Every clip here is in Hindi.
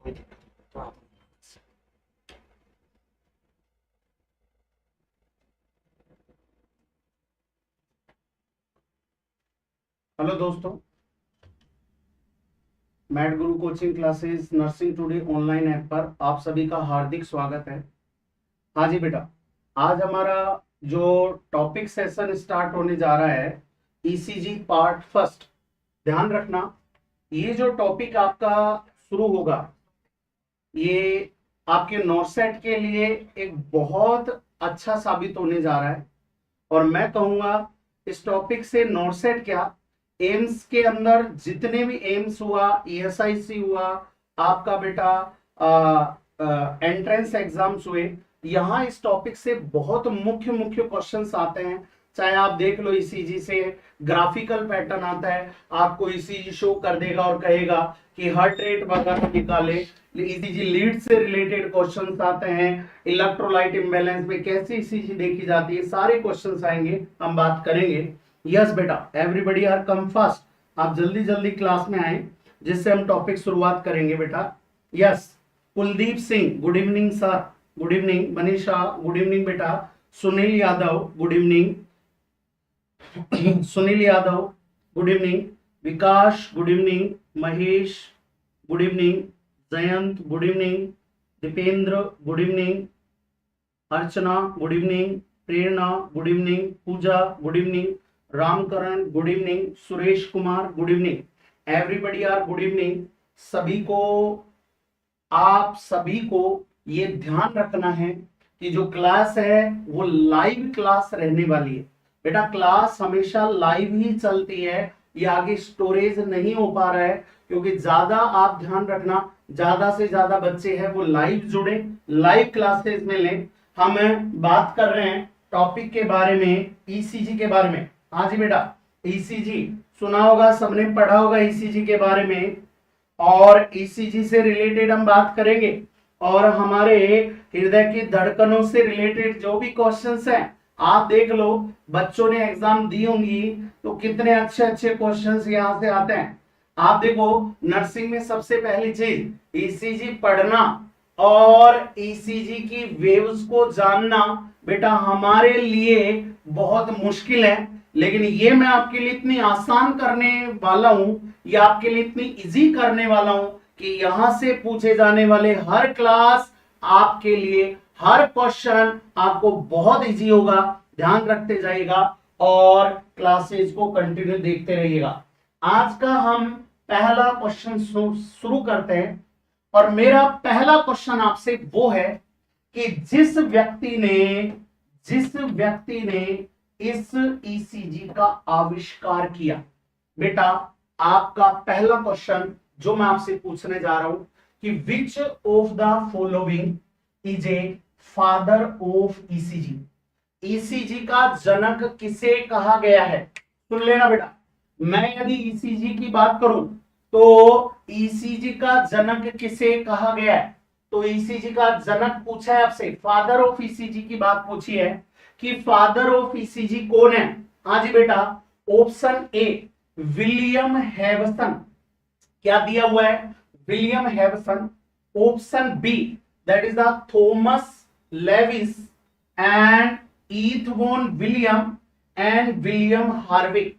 कोई दिक्कत नहीं, तो आप हेलो दोस्तों, मैट गुरु coaching classes nursing today online app पर आप सभी का हार्दिक स्वागत है। हाँ जी बेटा, आज हमारा जो टॉपिक सेशन स्टार्ट होने जा रहा है ईसीजी पार्ट फर्स्ट। ध्यान रखना, ये जो टॉपिक आपका शुरू होगा ये आपके नॉर्सेट के लिए एक बहुत अच्छा साबित होने जा रहा है। और मैं कहूंगा इस टॉपिक से नॉर्सेट क्या, एम्स के अंदर जितने भी एम्स हुआ, ईएसआईसी हुआ, आपका बेटा एंट्रेंस एग्जाम्स हुए, यहाँ इस टॉपिक से बहुत मुख्य मुख्य क्वेश्चंस आते हैं। चाहे आप देख लो ईसीजी से ग्राफिकल पैटर्न आता है, आपको ईसीजी शो कर देगा और कहेगा कि हार्ट रेट वगैरह निकाले। ईसीजी लीड से रिलेटेड क्वेश्चंस आते हैं, इलेक्ट्रोलाइट इम्बैलेंस में कैसे ईसीजी देखी जाती है, सारे क्वेश्चंस आएंगे, हम बात करेंगे। यस बेटा, एवरीबडी आर कम फास्ट, आप जल्दी जल्दी क्लास में आए जिससे हम टॉपिक शुरुआत करेंगे बेटा। Yes, Kuldeep Singh good evening sir, good evening. Manisha good evening बेटा। Sunil Yadav good evening. Sunil Yadav good evening. Vikas good evening. Mahesh good evening. Jayant good evening. Deependra good evening. Archana good evening. Prerna good evening. Pooja good evening. Ramkaran good evening. Suresh Kumar good evening. Everybody are good evening. सभी को, आप सभी को ये ध्यान रखना है कि जो क्लास है वो लाइव क्लास रहने वाली है बेटा। क्लास हमेशा लाइव ही चलती है, ये आगे स्टोरेज नहीं हो पा रहा है, क्योंकि ज्यादा आप ध्यान रखना, ज्यादा से ज्यादा बच्चे हैं वो लाइव जुड़े, लाइव क्लासेस में लें। हम बात कर रहे हैं टॉपिक के बारे में, ईसीजी के बारे में। हाँ जी बेटा, ईसीजी सुना होगा, सबने पढ़ा होगा ईसीजी के बारे में, और ईसीजी से रिलेटेड हम बात करेंगे। और हमारे हृदय की धड़कनों से रिलेटेड जो भी क्वेश्चंस हैं, आप देख लो, बच्चों ने एग्जाम दी होंगी तो कितने अच्छे अच्छे क्वेश्चंस यहां से आते हैं। आप देखो, नर्सिंग में सबसे पहली चीज ईसीजी पढ़ना और ईसीजी की वेव्स को जानना बेटा हमारे लिए बहुत मुश्किल है, लेकिन ये मैं आपके लिए इतनी आसान करने वाला हूं, या आपके लिए इतनी इजी करने वाला हूं कि यहां से पूछे जाने वाले हर क्लास आपके लिए, हर क्वेश्चन आपको बहुत इजी होगा। ध्यान रखते जाइएगा और क्लासेस को कंटिन्यू देखते रहिएगा। आज का हम पहला क्वेश्चन शुरू करते हैं, और मेरा पहला क्वेश्चन आपसे वो है कि जिस व्यक्ति ने इस ईसीजी का आविष्कार किया, बेटा आपका पहला क्वेश्चन जो मैं आपसे पूछने जा रहा हूं कि which of the following is a father of ECG. ECG का जनक किसे कहा गया है? सुन लेना बेटा, मैं यदि ईसीजी की बात करूं तो ईसीजी का जनक किसे कहा गया है, तो ईसीजी का जनक पूछा है आपसे, फादर ऑफ ईसीजी की बात पूछी है कि फादर ऑफ ईसीजी कौन है। हाँ जी बेटा, ऑप्शन ए विलियम हैवसन, क्या दिया हुआ है? William Hewson. Option B that is the Thomas Lewis and Einthoven William and William Harvey.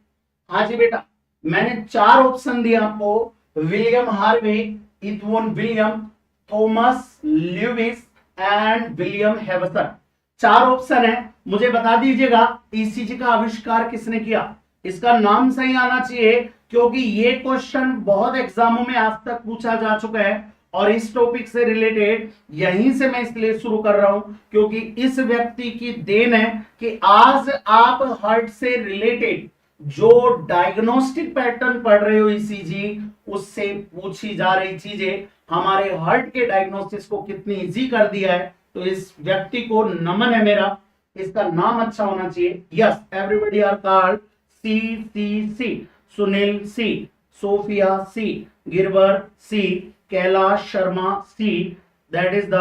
हाँ जी बेटा, मैंने चार ऑप्शन दिया आपको, William Harvey, Einthoven William, Thomas Lewis and William Hewson. चार ऑप्शन है, मुझे बता दीजिएगा ईसीजी का आविष्कार किसने किया। इसका नाम सही आना चाहिए, क्योंकि ये क्वेश्चन बहुत एग्जामों में आज तक पूछा जा चुका है, और इस टॉपिक से रिलेटेड यहीं से मैं इसलिए शुरू कर रहा हूं क्योंकि इस व्यक्ति की देन है कि आज आप हार्ट से रिलेटेड जो डायग्नोस्टिक पैटर्न पढ़ रहे हो ईसीजी, उससे पूछी जा रही चीजें हमारे हार्ट के डायग्नोसिस को कितनी इजी कर दिया है। तो इस व्यक्ति को नमन है मेरा, इसका नाम अच्छा होना चाहिए। Yes, everybody are called C C C. Sunil C, Sophia C, Girvar C, Kailash Sharma C, that is the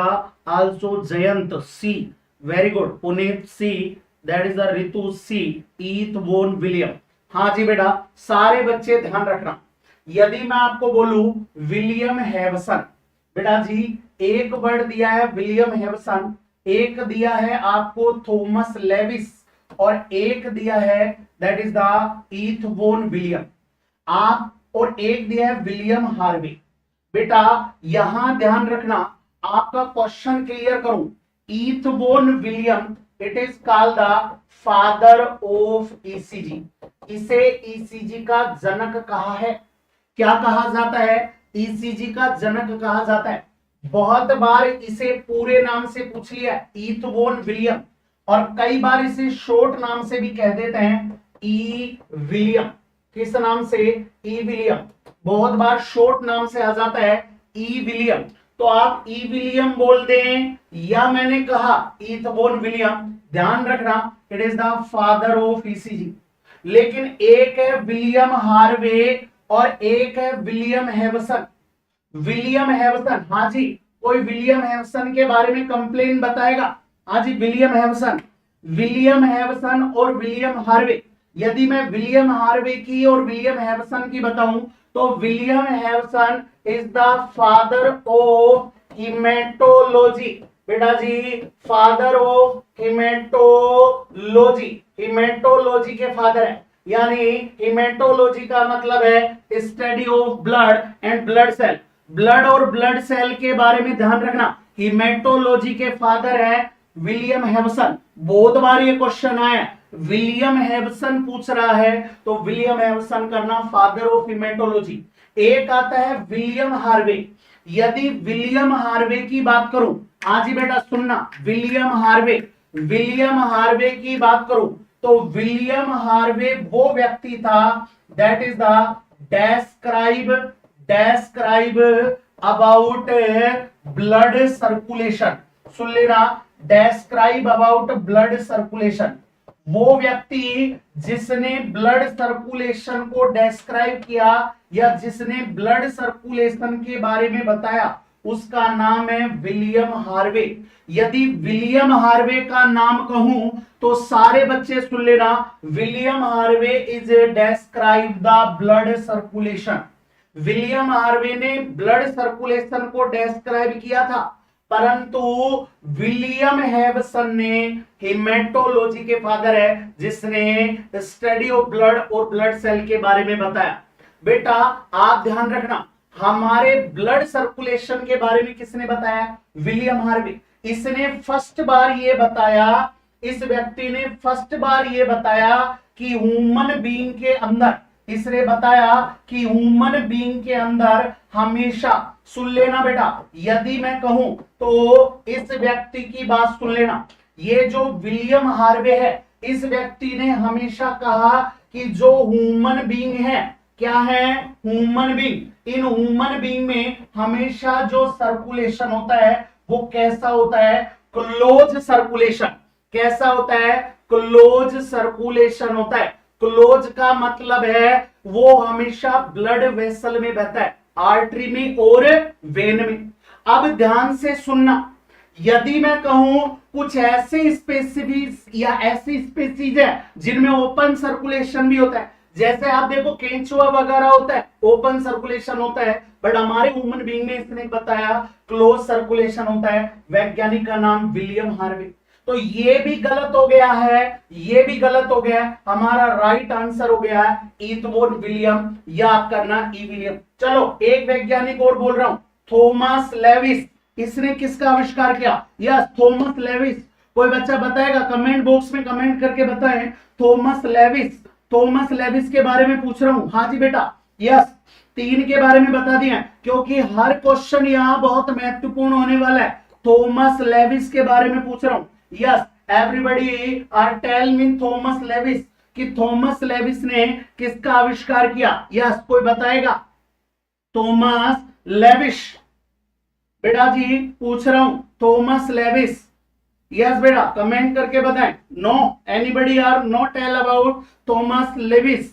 also Jayant C, very good. Puneet C, that is the Ritu C, Einthoven William. हाँ जी बेटा, सारे बच्चे ध्यान रखना, यदि मैं आपको बोलूं विलियम हैवसन, बेटा जी एक वर्ड दिया है विलियम हेवसन, एक दिया है आपको थॉमस लेविस, और एक दिया है दैट इज द ईथबोन विलियम। आप और एक दिया है विलियम हार्वे। बेटा यहां ध्यान रखना, आपका क्वेश्चन क्लियर करूं, ईथबोन William it is called the father of ECG. इसे ईसीजी का जनक कहा है। क्या कहा जाता है? ईसीजी का जनक कहा जाता है। बहुत बार इसे पूरे नाम से पूछ लिया ईथबोन विलियम, और कई बार इसे शॉर्ट नाम से भी कह देते हैं ई विलियम। किस नाम से? ई विलियम। बहुत बार शॉर्ट नाम से आ जाता है ई विलियम, तो आप ई विलियम बोल दें, या मैंने कहा ईथबोन विलियम, ध्यान रखना it is the father of ECG. लेकिन एक है विलियम हार्वे और एक है विलियम हेवसन। विलियम हेवसन, हाँ जी, कोई विलियम हेवसन के बारे में कंप्लेन बताएगा? हाँ जी, विलियम हेवसन, विलियम हेवसन और विलियम हार्वे। यदि मैं विलियम हार्वे की और विलियम हेवसन की बताऊं तो William Hewson is the father of haematology. बेटा जी फादर ऑफ हीमेटोलॉजी, हीमेटोलॉजी के फादर है, यानी हीमेटोलॉजी का मतलब है study of blood and blood cell. Blood और ब्लड सेल के बारे में ध्यान रखना, हीमेटोलॉजी के फादर है विलियम हेवसन। बहुत बार ये क्वेश्चन आया, विलियम हेवसन पूछ रहा है तो विलियम हेवसन करना फादर ऑफ हीमेटोलॉजी। एक आता है विलियम हार्वे। यदि विलियम हार्वे की बात करूं, आज ही बेटा सुनना, विलियम हार्वे, विलियम हार्वे की बात करूं तो विलियम हार्वे वो व्यक्ति था that is the describe about blood circulation. सुन लेना, डेस्क्राइब अबाउट ब्लड सर्कुलेशन। वो व्यक्ति जिसने ब्लड सर्कुलेशन को डेस्क्राइब किया या जिसने ब्लड सर्कुलेशन के बारे में बताया उसका नाम है विलियम हार्वे। यदि विलियम हार्वे का नाम कहूं तो सारे बच्चे सुन लेना, William Harvey is describe the blood circulation. William Harvey ने ब्लड सर्कुलेशन को डेस्क्राइब किया था, परंतु विलियम हेवसन ने हेमेटोलॉजी के फादर है जिसने स्टडी ऑफ ब्लड और ब्लड सेल के बारे में बताया। बेटा आप ध्यान रखना, हमारे ब्लड सर्कुलेशन के बारे में किसने बताया? William Harvey. इसने फर्स्ट बार ये बताया, इस व्यक्ति ने फर्स्ट बार ये बताया कि ह्यूमन बीइंग के अंदर, इसने बताया कि ह्यूमन बीइंग के अंदर हमेशा, सुन लेना बेटा, यदि मैं कहूं तो इस व्यक्ति की बात सुन लेना, ये जो विलियम हार्वे है इस व्यक्ति ने हमेशा कहा कि जो ह्यूमन बीइंग है, क्या है? Human being. In human being में हमेशा जो सर्कुलेशन होता है वो कैसा होता है? Close circulation. कैसा होता है? क्लोज सर्कुलेशन होता है। क्लोज का मतलब है वो हमेशा ब्लड वेसल में बहता है, आर्टरी में और वेन में। अब ध्यान से सुनना, यदि मैं कहूं कुछ ऐसे स्पेसिफिक या ऐसी स्पीसीज है जिनमें ओपन सर्कुलेशन भी होता है, जैसे आप देखो केंचुआ वगैरह होता है, ओपन सर्कुलेशन होता है, बट हमारे ह्यूमन बीइंग में इसने बताया क्लोज सर्कुलेशन होता है। वैज्ञानिक का नाम विलियम हार्वे। तो ये भी गलत हो गया है, ये भी गलत हो गया है, हमारा राइट आंसर हो गया है ईथबोन विलियम, या आप करना ई विलियम। चलो एक वैज्ञानिक और बोल रहा हूं, थॉमस लेविस। इसने किसका आविष्कार किया? Yes, Thomas Lewis. कोई बच्चा बताएगा? कमेंट बॉक्स में कमेंट करके बताएं। थॉमस लेविस, थॉमस लेविस के बारे में पूछ रहा हूं। हाँ जी बेटा, यस, 3 के बारे में बता दिया क्योंकि हर क्वेश्चन यहां बहुत महत्वपूर्ण होने वाला है। थॉमस लेविस के बारे में पूछ रहा हूं। Yes, everybody are tell me Thomas Lewis, कि थॉमस लेविस ने किसका आविष्कार किया? यस, कोई बताएगा? Thomas Lewis. बेटा जी पूछ रहा हूं, थॉमस लेविस। यस बेटा, कमेंट करके बताएं। No, anybody are not tell about Thomas Lewis?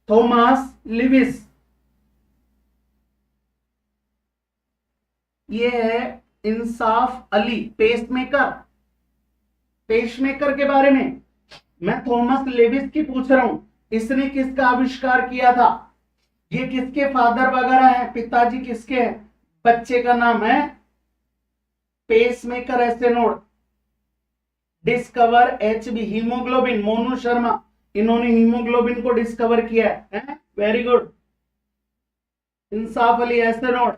Thomas Lewis ये है इंसाफ अली, पेसमेकर। पेसमेकर के बारे में मैं थॉमस लेविस की पूछ रहा हूं, इसने किसका आविष्कार किया था? ये किसके फादर वगैरह हैं, पिताजी किसके हैं, बच्चे का नाम है pacemaker SA node. Discover HB haemoglobin, Monu Sharma, इन्होंने हीमोग्लोबिन को डिस्कवर किया है, very good. Insaf Ali SA node,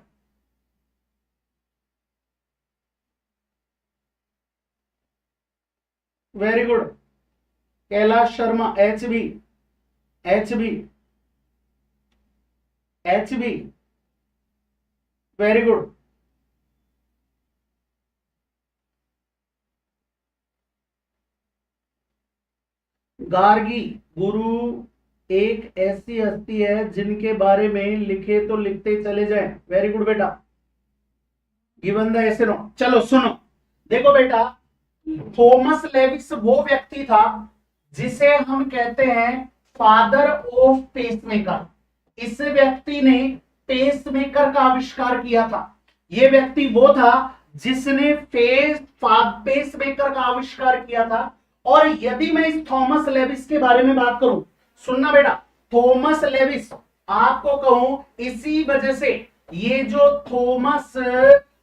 very good. Kailash Sharma HB, HB, HB, very good. Gargi, गुरु एक ऐसी हस्ती है जिनके बारे में लिखे तो लिखते चले जाएं, वेरी गुड बेटा। गिवन द ऐसे नो, चलो सुनो, देखो बेटा, थॉमस लेविस वो व्यक्ति था जिसे हम कहते हैं फादर ऑफ पेसमेकर। इस व्यक्ति ने पेसमेकर का आविष्कार किया था। यह व्यक्ति वो था जिसने पेसमेकर का आविष्कार किया था। और यदि मैं इस थॉमस लेविस के बारे में बात करूं, सुनना बेटा, थॉमस लेविस आपको कहूं, इसी वजह से ये जो थॉमस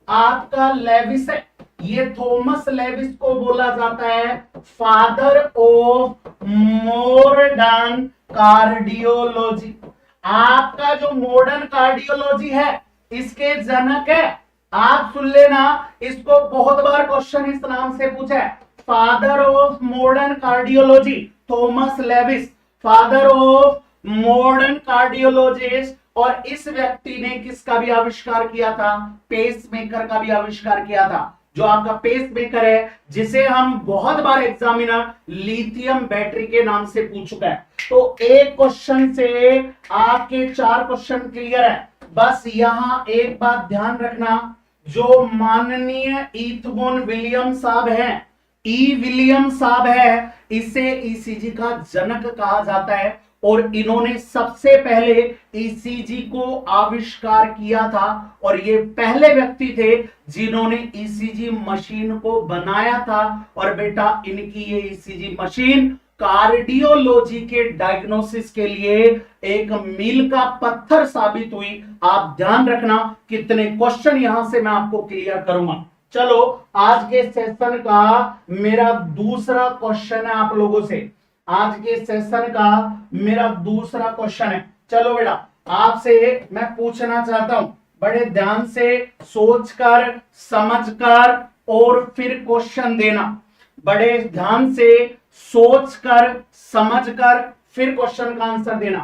आपका लेविस है, ये थॉमस लेविस को बोला जाता है फादर ऑफ मॉडर्न कार्डियोलॉजी। आपका जो मॉडर्न कार्डियोलॉजी है इसके जनक है। आप सुन लेना, इसको बहुत बार क्वेश्चन इस नाम से पूछा है, father of modern cardiology Thomas Lewis, father of modern cardiologist. और इस व्यक्ति ने किसका भी आविष्कार किया था, पेसमेकर का भी आविष्कार किया था। जो आपका पेसमेकर है जिसे हम बहुत बार एग्जामिनर लिथियम बैटरी के नाम से पूछ चुका है। तो एक क्वेश्चन से आपके 4 क्वेश्चन क्लियर है। बस यहां एक बात ध्यान रखना, जो माननीय ईथबोन विलियम साहब हैं, ई विलियम साहब है, इसे ईसीजी का जनक कहा जाता है। और इन्होंने सबसे पहले ईसीजी को आविष्कार किया था और ये पहले व्यक्ति थे जिन्होंने ईसीजी मशीन को बनाया था। और बेटा इनकी ये ईसीजी मशीन कार्डियोलॉजी के डायग्नोसिस के लिए एक मील का पत्थर साबित हुई। आप ध्यान रखना, कितने क्वेश्चन यहां से मैं आपको क्लियर करूंगा। चलो, आज के सेशन का मेरा दूसरा क्वेश्चन है आप लोगों से, आज के सेशन का मेरा दूसरा क्वेश्चन है। चलो बेटा, आपसे मैं पूछना चाहता हूं, बड़े ध्यान से सोचकर समझकर और फिर क्वेश्चन देना। बड़े ध्यान से सोचकर समझकर फिर क्वेश्चन का आंसर देना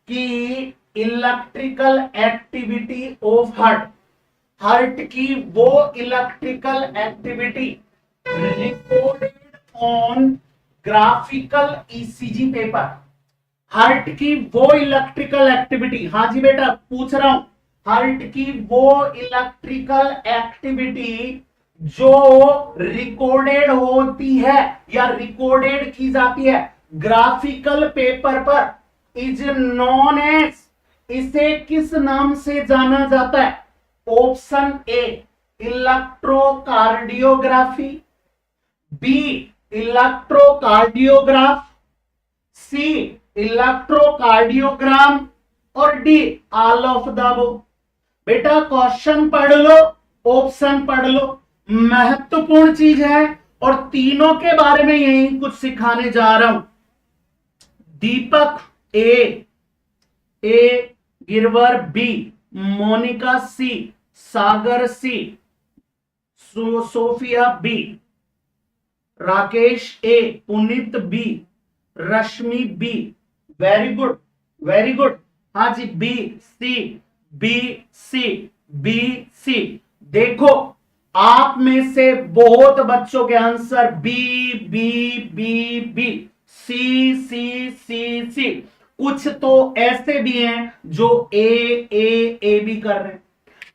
कि electrical activity of heart, heart की वो electrical activity recorded on graphical ECG paper, heart की वो इलेक्ट्रिकल एक्टिविटी, हाँ जी बेटा पूछ रहा हूं, हार्ट की वो इलेक्ट्रिकल एक्टिविटी जो रिकॉर्डेड होती है या रिकॉर्डेड की जाती है ग्राफिकल पेपर पर, इज नॉन एज, इसे किस नाम से जाना जाता है? Option A electrocardiography, B electrocardiograph, C electrocardiogram और D all of the above. बेटा क्वेश्चन पढ़ लो, ऑप्शन पढ़ लो, महत्वपूर्ण चीज है और तीनों के बारे में यही कुछ सिखाने जा रहा हूं। Deepak A, Girvar B, Monika C, Sagar C, Sophia B, Rakesh A, Puneet B, Rashmi B, very good very good, हाँ जी B C B C B C. देखो आप में से बहुत बच्चों के answer B B B B, C C C C, कुछ तो ऐसे भी हैं जो ए भी कर रहे हैं।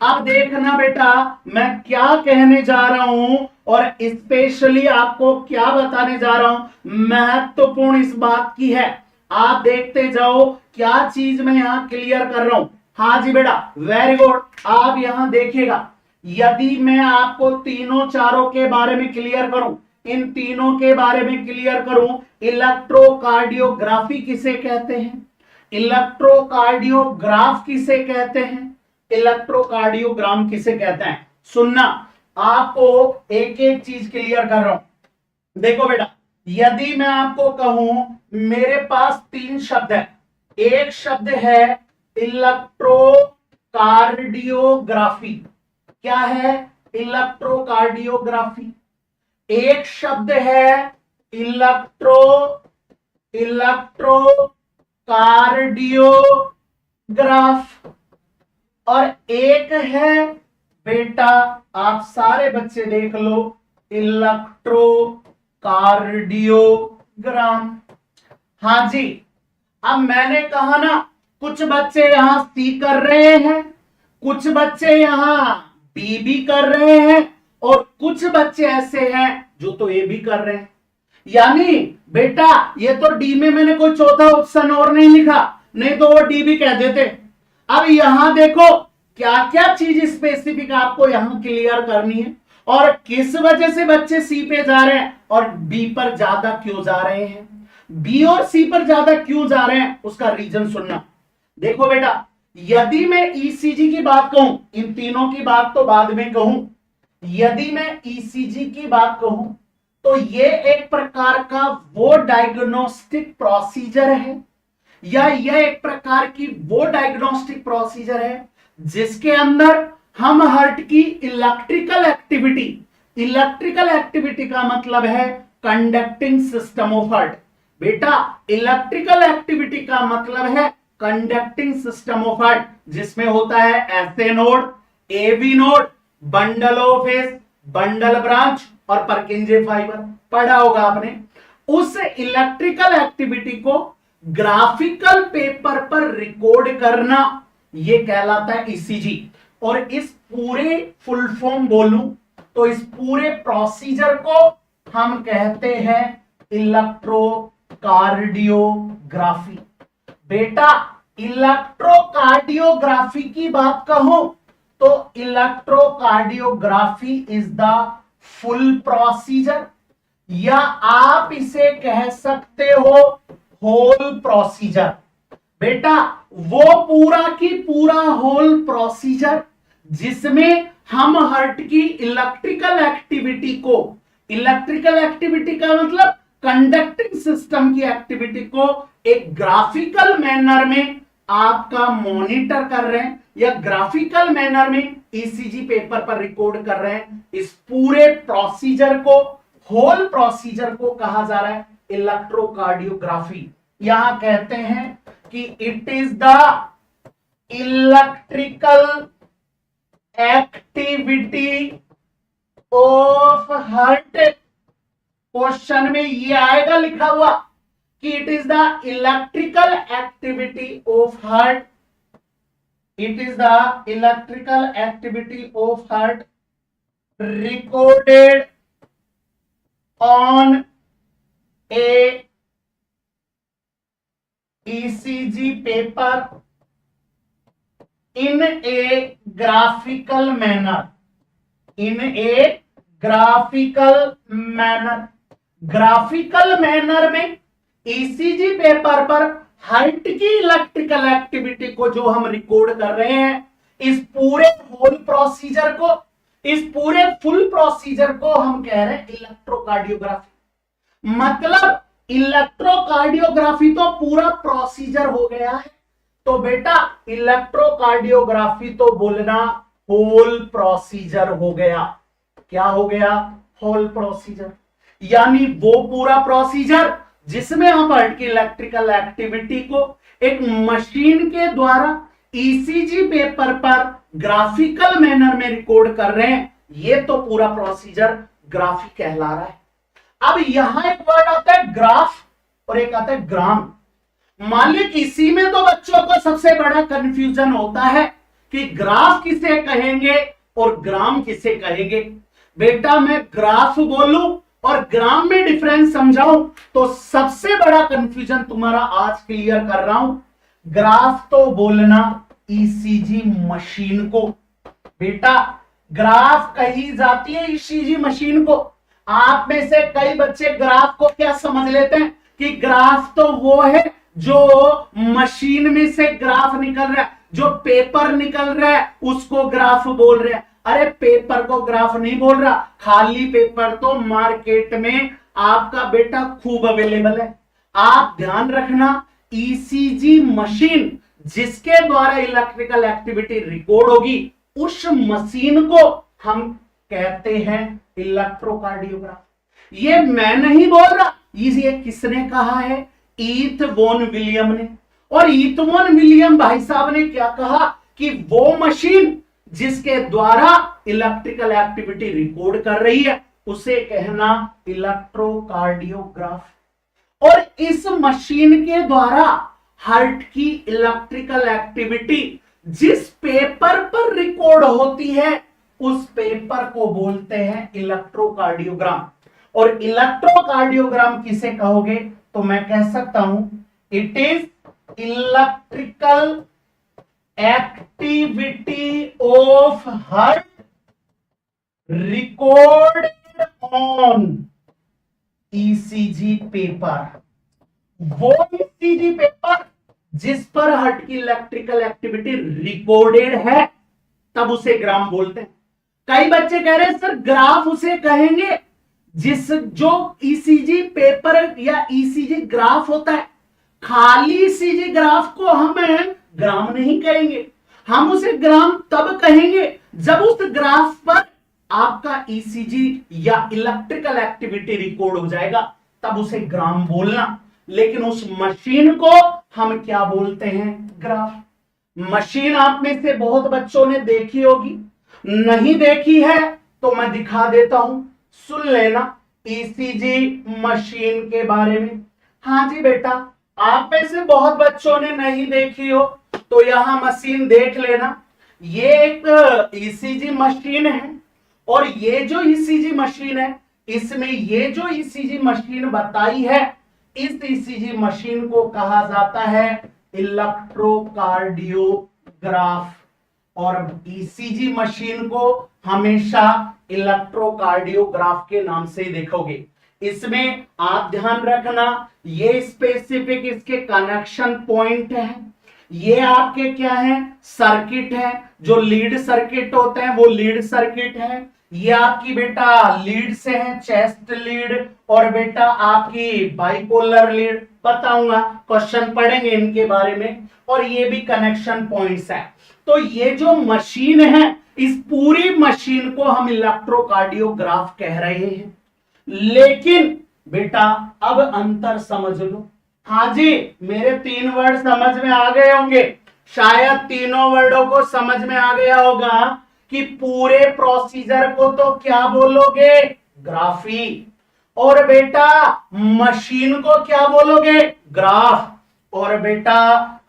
अब देखना बेटा मैं क्या कहने जा रहा हूं और स्पेशली आपको क्या बताने जा रहा हूं, महत्वपूर्ण इस बात की है। आप देखते जाओ क्या चीज मैं यहां क्लियर कर रहा हूं। हाँ जी बेटा वेरी गुड, आप यहां देखिएगा, यदि मैं आपको तीनों चारों के बारे में क्लियर करूं, इन तीनों के बारे में क्लियर करूं, इलेक्ट्रोकार्डियोग्राफी किसे कहते हैं, इलेक्ट्रोकार्डियोग्राफ किसे कहते हैं? इलेक्ट्रोकार्डियोग्राम किसे कहते हैं? सुनना, आपको एक एक चीज क्लियर कर रहा हूं। देखो बेटा, यदि मैं आपको कहूं मेरे पास तीन शब्द है, एक शब्द है इलेक्ट्रोकार्डियोग्राफी। क्या है? इलेक्ट्रोकार्डियोग्राफी। एक शब्द है इलेक्ट्रोकार्डियोग्राफ, और एक है बेटा, आप सारे बच्चे देख लो, इलेक्ट्रोकार्डियोग्राम। हां जी, अब मैंने कहा ना, कुछ बच्चे यहां सी कर रहे हैं, कुछ बच्चे यहां बी भी कर रहे हैं, और कुछ बच्चे ऐसे हैं जो तो ए भी कर रहे हैं। यानी बेटा ये तो डी में मैंने कोई चौथा ऑप्शन और नहीं लिखा, नहीं तो वो डी भी कह देते। अब यहां देखो क्या क्या चीज स्पेसिफिक आपको यहां क्लियर करनी है, और किस वजह से बच्चे सी पे जा रहे हैं और बी पर ज्यादा क्यों जा रहे हैं, बी और सी पर ज्यादा क्यों जा रहे हैं, उसका रीजन सुनना। देखो बेटा, यदि मैं ईसीजी की बात कहूं, इन तीनों की बात तो बाद में कहूं, यदि मैं ईसीजी की बात कहूं तो ये एक प्रकार का वो डायग्नोस्टिक प्रोसीजर है, या यह एक प्रकार की वो डायग्नोस्टिक प्रोसीजर है जिसके अंदर हम हार्ट की इलेक्ट्रिकल एक्टिविटी का मतलब है कंडक्टिंग सिस्टम ऑफ हार्ट। बेटा इलेक्ट्रिकल एक्टिविटी का मतलब है कंडक्टिंग सिस्टम ऑफ हार्ट, जिसमें होता है SA node, AV node, bundle of His, bundle branch और परकिंजे फाइबर। पढ़ा होगा आपने। उस इलेक्ट्रिकल एक्टिविटी को ग्राफिकल पेपर पर रिकॉर्ड करना, यह कहलाता है ईसीजी। और इस पूरे फुल फॉर्म बोलूं तो इस पूरे प्रोसीजर को हम कहते हैं इलेक्ट्रोकार्डियोग्राफी। बेटा इलेक्ट्रोकार्डियोग्राफी की बात कहूं तो electrocardiography is the full procedure, या आप इसे कह सकते हो होल प्रोसीजर। बेटा वो पूरा की पूरा होल प्रोसीजर जिसमें हम हार्ट की इलेक्ट्रिकल एक्टिविटी का मतलब कंडक्टिंग सिस्टम की एक्टिविटी को एक ग्राफिकल मैनर में आपका मॉनिटर कर रहे हैं, या ग्राफिकल मैनर में ईसीजी पेपर पर रिकॉर्ड कर रहे हैं। इस पूरे प्रोसीजर को, होल प्रोसीजर को कहा जा रहा है इलेक्ट्रोकार्डियोग्राफी। यहां कहते हैं कि it is the electrical activity of heart. Question में ये आएगा लिखा हुआ कि it is the electrical activity of heart, it is the electrical activity of heart recorded on A ECG paper in a graphical manner, in a graphical manner। Graphical manner में ईसीजी पेपर पर हार्ट की इलेक्ट्रिकल एक्टिविटी को जो हम रिकॉर्ड कर रहे हैं, इस पूरे होल प्रोसीजर को, इस पूरे फुल प्रोसीजर को हम कह रहे हैं इलेक्ट्रोकार्डियोग्राफी। मतलब इलेक्ट्रोकार्डियोग्राफी तो पूरा प्रोसीजर हो गया है, तो बेटा इलेक्ट्रोकार्डियोग्राफी तो बोलना होल प्रोसीजर हो गया। क्या हो गया? Whole procedure. यानी वो पूरा प्रोसीजर जिसमें हम हार्ट की इलेक्ट्रिकल एक्टिविटी को एक मशीन के द्वारा ईसीजी पेपर पर ग्राफिकल मैनर में रिकॉर्ड कर रहे हैं, ये तो पूरा प्रोसीजर ग्राफी कहला रहा है। अब यहां एक वर्ड आता है ग्राफ और एक आता है ग्राम। मान लीजिए इसी में तो बच्चों को सबसे बड़ा कंफ्यूजन होता है कि ग्राफ किसे कहेंगे और ग्राम किसे कहेंगे। बेटा मैं ग्राफ बोलूं और ग्राम में डिफरेंस समझाऊं तो सबसे बड़ा कंफ्यूजन तुम्हारा आज क्लियर कर रहा हूं। ग्राफ तो बोलना ईसीजी मशीन को। बेटा ग्राफ कही जाती है ईसीजी मशीन को। आप में से कई बच्चे ग्राफ को क्या समझ लेते हैं कि ग्राफ तो वो है जो मशीन में से ग्राफ निकल रहा है, जो पेपर निकल रहा है उसको ग्राफ बोल रहे हैं। अरे पेपर को ग्राफ नहीं बोल रहा, खाली पेपर तो मार्केट में आपका बेटा खूब अवेलेबल है। आप ध्यान रखना, ईसीजी मशीन जिसके द्वारा इलेक्ट्रिकल एक्टिविटी रिकॉर्ड होगी उस मशीन को हम कहते हैं इलेक्ट्रोकार्डियोग्राफ। ये मैं नहीं बोल रहा, ये किसने कहा है? ईथ वॉन विलियम ने। और ईथ वॉन विलियम भाई साहब ने क्या कहा कि वो मशीन जिसके द्वारा इलेक्ट्रिकल एक्टिविटी रिकॉर्ड कर रही है उसे कहना इलेक्ट्रोकार्डियोग्राफ। और इस मशीन के द्वारा हार्ट की इलेक्ट्रिकल एक्टिविटी जिस पेपर पर रिकॉर्ड होती है उस पेपर को बोलते हैं इलेक्ट्रोकार्डियोग्राम। और इलेक्ट्रोकार्डियोग्राम किसे कहोगे? तो मैं कह सकता हूं it is electrical activity of heart recorded on ECG paper. वो ईसीजी पेपर जिस पर हार्ट की इलेक्ट्रिकल एक्टिविटी रिकॉर्डेड है तब उसे ग्राम बोलते हैं। कई बच्चे कह रहे हैं सर ग्राफ उसे कहेंगे जिस जो ईसीजी पेपर या ईसीजी ग्राफ होता है। खाली ईसीजी ग्राफ को हम ग्राम नहीं कहेंगे, हम उसे ग्राम तब कहेंगे जब उस ग्राफ पर आपका ईसीजी या इलेक्ट्रिकल एक्टिविटी रिकॉर्ड हो जाएगा, तब उसे ग्राम बोलना। लेकिन उस मशीन को हम क्या बोलते हैं? ग्राफ। मशीन आप में से बहुत बच्चों ने देखी होगी, नहीं देखी है तो मैं दिखा देता हूं, सुन लेना ईसीजी मशीन के बारे में। हाँ जी बेटा, आप में से बहुत बच्चों ने नहीं देखी हो तो यहां मशीन देख लेना। ये एक ईसीजी मशीन है और ये जो ईसीजी मशीन है इसमें ये जो ईसीजी मशीन बताई है इस ईसीजी मशीन को कहा जाता है इलेक्ट्रोकार्डियोग्राफ। और ईसीजी मशीन को हमेशा इलेक्ट्रोकार्डियोग्राफ के नाम से देखोगे। इसमें आप ध्यान रखना ये स्पेसिफिक इसके कनेक्शन पॉइंट है, ये आपके क्या है? सर्किट है। जो लीड सर्किट होते हैं वो लीड सर्किट है। ये आपकी बेटा लीड से है, चेस्ट लीड और बेटा आपकी बाइपोलर लीड। बताऊंगा, क्वेश्चन पढ़ेंगे इनके बारे में। और ये भी कनेक्शन पॉइंट्स है। तो ये जो मशीन है इस पूरी मशीन को हम इलेक्ट्रोकार्डियोग्राफ कह रहे हैं। लेकिन बेटा अब अंतर समझ लो। हाँ जी, मेरे 3 वर्ड समझ में आ गए होंगे, शायद तीनों वर्डों को समझ में आ गया होगा कि पूरे प्रोसीजर को तो क्या बोलोगे? ग्राफी। और बेटा मशीन को क्या बोलोगे? ग्राफ। और बेटा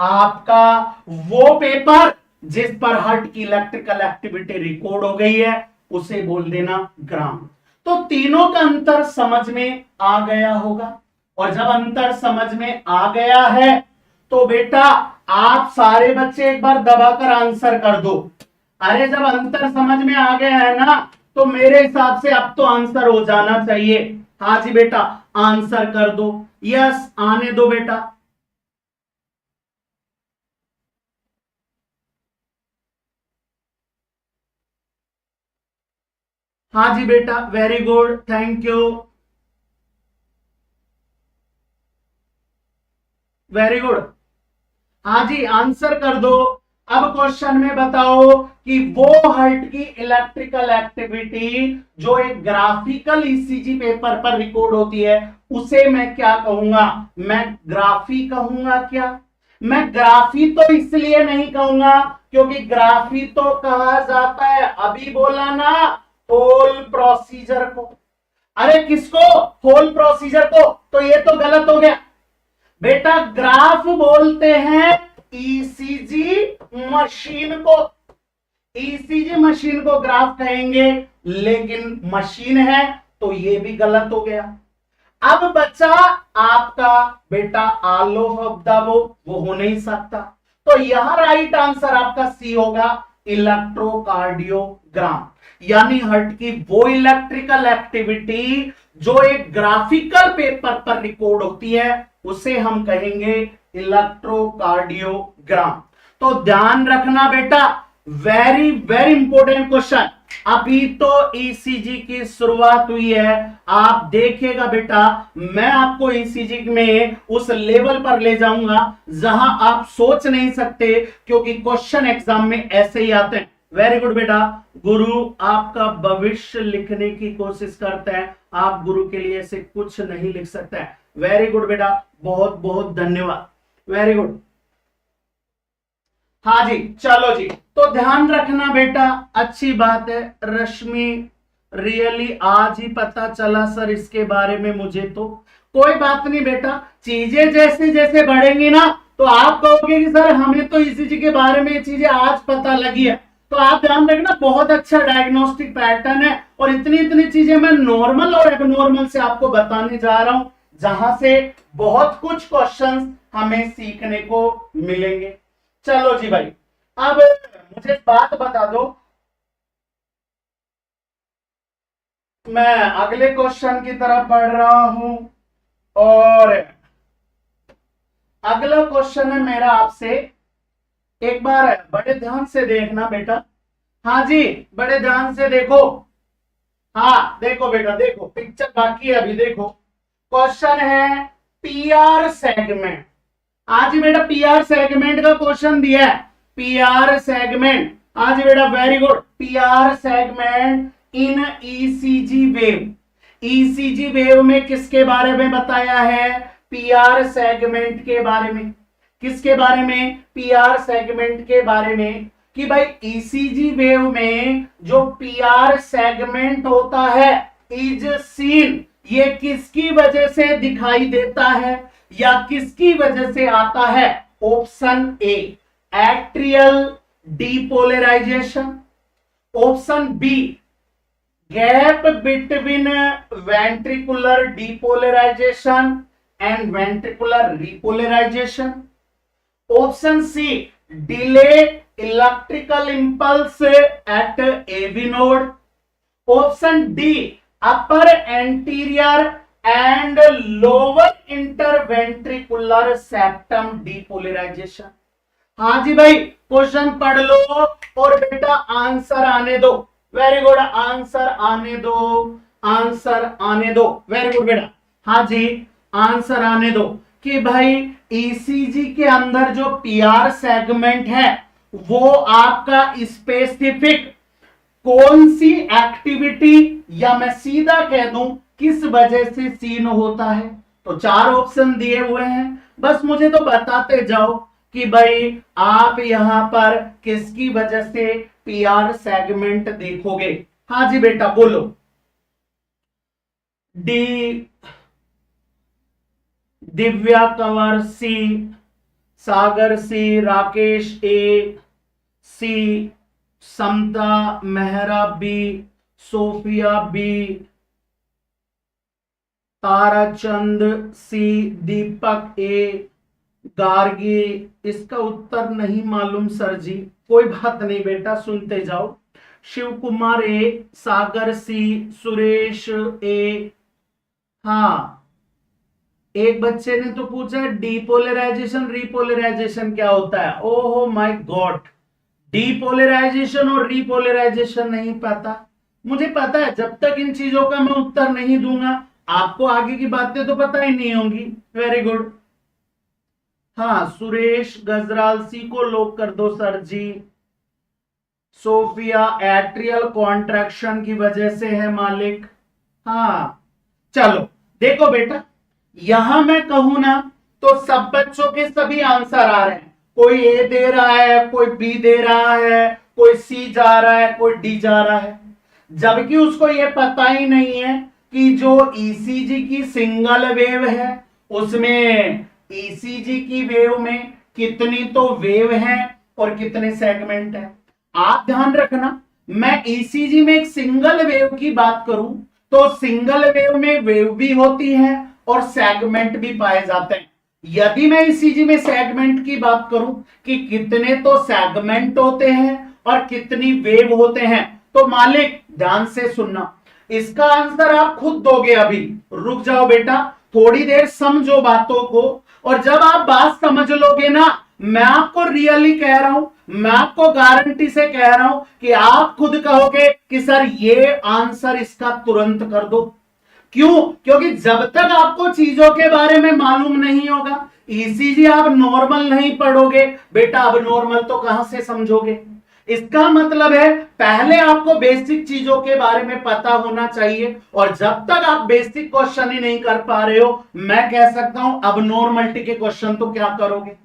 आपका वो पेपर जिस पर हार्ट की इलेक्ट्रिकल एक्टिविटी रिकॉर्ड हो गई है उसे बोल देना ग्राम। तो तीनों का अंतर समझ में आ गया होगा। और जब अंतर समझ में आ गया है तो बेटा आप सारे बच्चे एक बार दबाकर आंसर कर दो। अरे जब अंतर समझ में आ गया है ना तो मेरे हिसाब से अब तो आंसर हो जाना चाहिए। हाँ जी बेटा, आंसर कर दो। यस, आने दो बेटा। हाँ जी बेटा, very good, thank you, very good. हाँ जी, आंसर कर दो। अब क्वेश्चन में बताओ कि वो हार्ट की इलेक्ट्रिकल एक्टिविटी जो एक ग्राफिकल ईसीजी पेपर पर रिकॉर्ड होती है उसे मैं क्या कहूंगा? मैं ग्राफी कहूंगा क्या? मैं ग्राफी तो इसलिए नहीं कहूंगा क्योंकि ग्राफी तो कहा जाता है, अभी बोला ना, होल प्रोसीजर को। अरे किसको? होल प्रोसीजर को। तो ये तो गलत हो गया बेटा। ग्राफ बोलते हैं ईसीजी मशीन को। ईसीजी मशीन को ग्राफ कहेंगे, लेकिन मशीन है तो ये भी गलत हो गया। अब बचा आपका बेटा आलोफ ऑफ द वो हो नहीं सकता। तो यहां राइट आंसर आपका सी होगा, इलेक्ट्रोकार्डियोग्राम। यानी हार्ट की वो इलेक्ट्रिकल एक्टिविटी जो एक ग्राफिकल पेपर पर रिकॉर्ड होती है उसे हम कहेंगे इलेक्ट्रोकार्डियोग्राम। तो ध्यान रखना बेटा, वेरी वेरी इंपॉर्टेंट क्वेश्चन। अभी तो ईसीजी की शुरुआत हुई है, आप देखिएगा बेटा, मैं आपको ईसीजी में उस लेवल पर ले जाऊंगा जहां आप सोच नहीं सकते, क्योंकि क्वेश्चन एग्जाम में ऐसे ही आते हैं। वेरी गुड बेटा, गुरु आपका भविष्य लिखने की कोशिश करते हैं, आप गुरु के लिए से कुछ नहीं लिख सकते हैं। वेरी गुड बेटा, बहुत बहुत धन्यवाद, वेरी गुड। हाँ जी, चलो जी, तो ध्यान रखना बेटा, अच्छी बात है। रश्मि, रियली आज ही पता चला सर इसके बारे में मुझे, तो कोई बात नहीं बेटा, चीजें जैसे जैसे बढ़ेंगी ना तो आप कहोगे कि सर हमें तो ईसीजी के बारे में ये चीजें आज पता लगी है। तो आप ध्यान रखना, बहुत अच्छा डायग्नोस्टिक पैटर्न है, और इतनी इतनी चीजें मैं नॉर्मल और एबनॉर्मल से आपको बताने जा रहा हूं, जहां से बहुत कुछ क्वेश्चंस हमें सीखने को मिलेंगे। चलो जी भाई, अब मुझे बात बता दो, मैं अगले क्वेश्चन की तरफ बढ़ रहा हूं, और अगला क्वेश्चन है मेरा आपसे, एक बार बड़े ध्यान से देखना बेटा। हाँ जी, बड़े ध्यान से देखो, हाँ देखो बेटा, देखो पिक्चर बाकी है अभी, देखो क्वेश्चन है पीआर सेगमेंट। आज बेटा पीआर सेगमेंट का क्वेश्चन दिया है, पीआर सेगमेंट। आज बेटा very good, PR segment in ECG wave. ECG wave में किसके बारे में बताया है? पीआर सेगमेंट के बारे में। किसके बारे में? पीआर सेगमेंट के बारे में, कि भाई ईसीजी वेव में जो पीआर सेगमेंट होता है इज सीन, ये किसकी वजह से दिखाई देता है या किसकी वजह से आता है? Option A atrial depolarisation, option B gap between ventricular depolarisation and ventricular repolarisation, option C delay electrical impulse at AV node, option D upper anterior and lower interventricular septum depolarisation. हाँ जी भाई, क्वेश्चन पढ़ लो और बेटा आंसर आने दो। वेरी गुड, आंसर आने दो, आंसर आने दो। वेरी गुड बेटा, हाँ जी आंसर आने दो, कि भाई ईसीजी के अंदर जो पीआर सेगमेंट है वो आपका स्पेसिफिक कौन सी एक्टिविटी, या मैं सीधा कह दूं किस वजह से सीन होता है। तो चार ऑप्शन दिए हुए हैं, बस मुझे तो बताते जाओ कि भाई आप यहां पर किसकी वजह से पीआर सेगमेंट देखोगे। हाँ जी बेटा बोलो। D Divya Kanwar C, Sagar C, Rakesh A, C Samta Mehra B, Sophia B, Tarachand C, Deepak A, Gargi. इसका उत्तर नहीं मालूम सर जी, कोई बात नहीं बेटा सुनते जाओ। शिव कुमार ए, सागर सी, सुरेश ए। हाँ, एक बच्चे ने तो पूछा डीपोलराइजेशन रिपोलराइजेशन क्या होता है। ओहो माय गॉड, डीपोलराइजेशन और रिपोलराइजेशन नहीं पता। मुझे पता है जब तक इन चीजों का मैं उत्तर नहीं दूंगा आपको आगे की बातें तो पता ही नहीं होंगी। वेरी गुड, हाँ सुरेश गजराल सी को लॉक कर दो सर जी। सोफिया एट्रियल कॉन्ट्रैक्शन की वजह से है मालिक। हाँ चलो देखो बेटा, यहां मैं कहूं ना तो सब बच्चों के सभी आंसर आ रहे हैं। कोई ए दे रहा है, कोई बी दे रहा है, कोई सी जा रहा है, कोई डी जा रहा है, जबकि उसको यह पता ही नहीं है कि जो ईसीजी की सिंगल वेव है उसमें ईसीजी की वेव में कितनी तो वेव है और कितने सेगमेंट है। आप ध्यान रखना, मैं ईसीजी में एक सिंगल वेव की बात करूं तो सिंगल वेव में वेव भी होती है और सेगमेंट भी पाए जाते हैं। यदि मैं ईसीजी में सेगमेंट की बात करूं कि कितने तो सेगमेंट होते हैं और कितनी वेव होते हैं, तो मालिक ध्यान से सुनना, इसका आंसर आप खुद दोगे। अभी रुक जाओ बेटा, थोड़ी देर समझो बातों को और जब आप बात समझ लोगे ना, मैं आपको रियली कह रहा हूं, मैं आपको गारंटी से कह रहा हूं कि आप खुद कहोगे कि सर ये आंसर इसका तुरंत कर दो। क्यों? क्योंकि जब तक आपको चीजों के बारे में मालूम नहीं होगा, ईसीजी आप नॉर्मल नहीं पढ़ोगे बेटा, अब नॉर्मल तो कहां से समझोगे। इसका मतलब है पहले आपको बेसिक चीजों के बारे में पता होना चाहिए, और जब तक आप बेसिक क्वेश्चन ही नहीं कर पा रहे हो, मैं कह सकता हूं अब नॉर्मलिटी के क्वेश्चन तो क्या करोगे।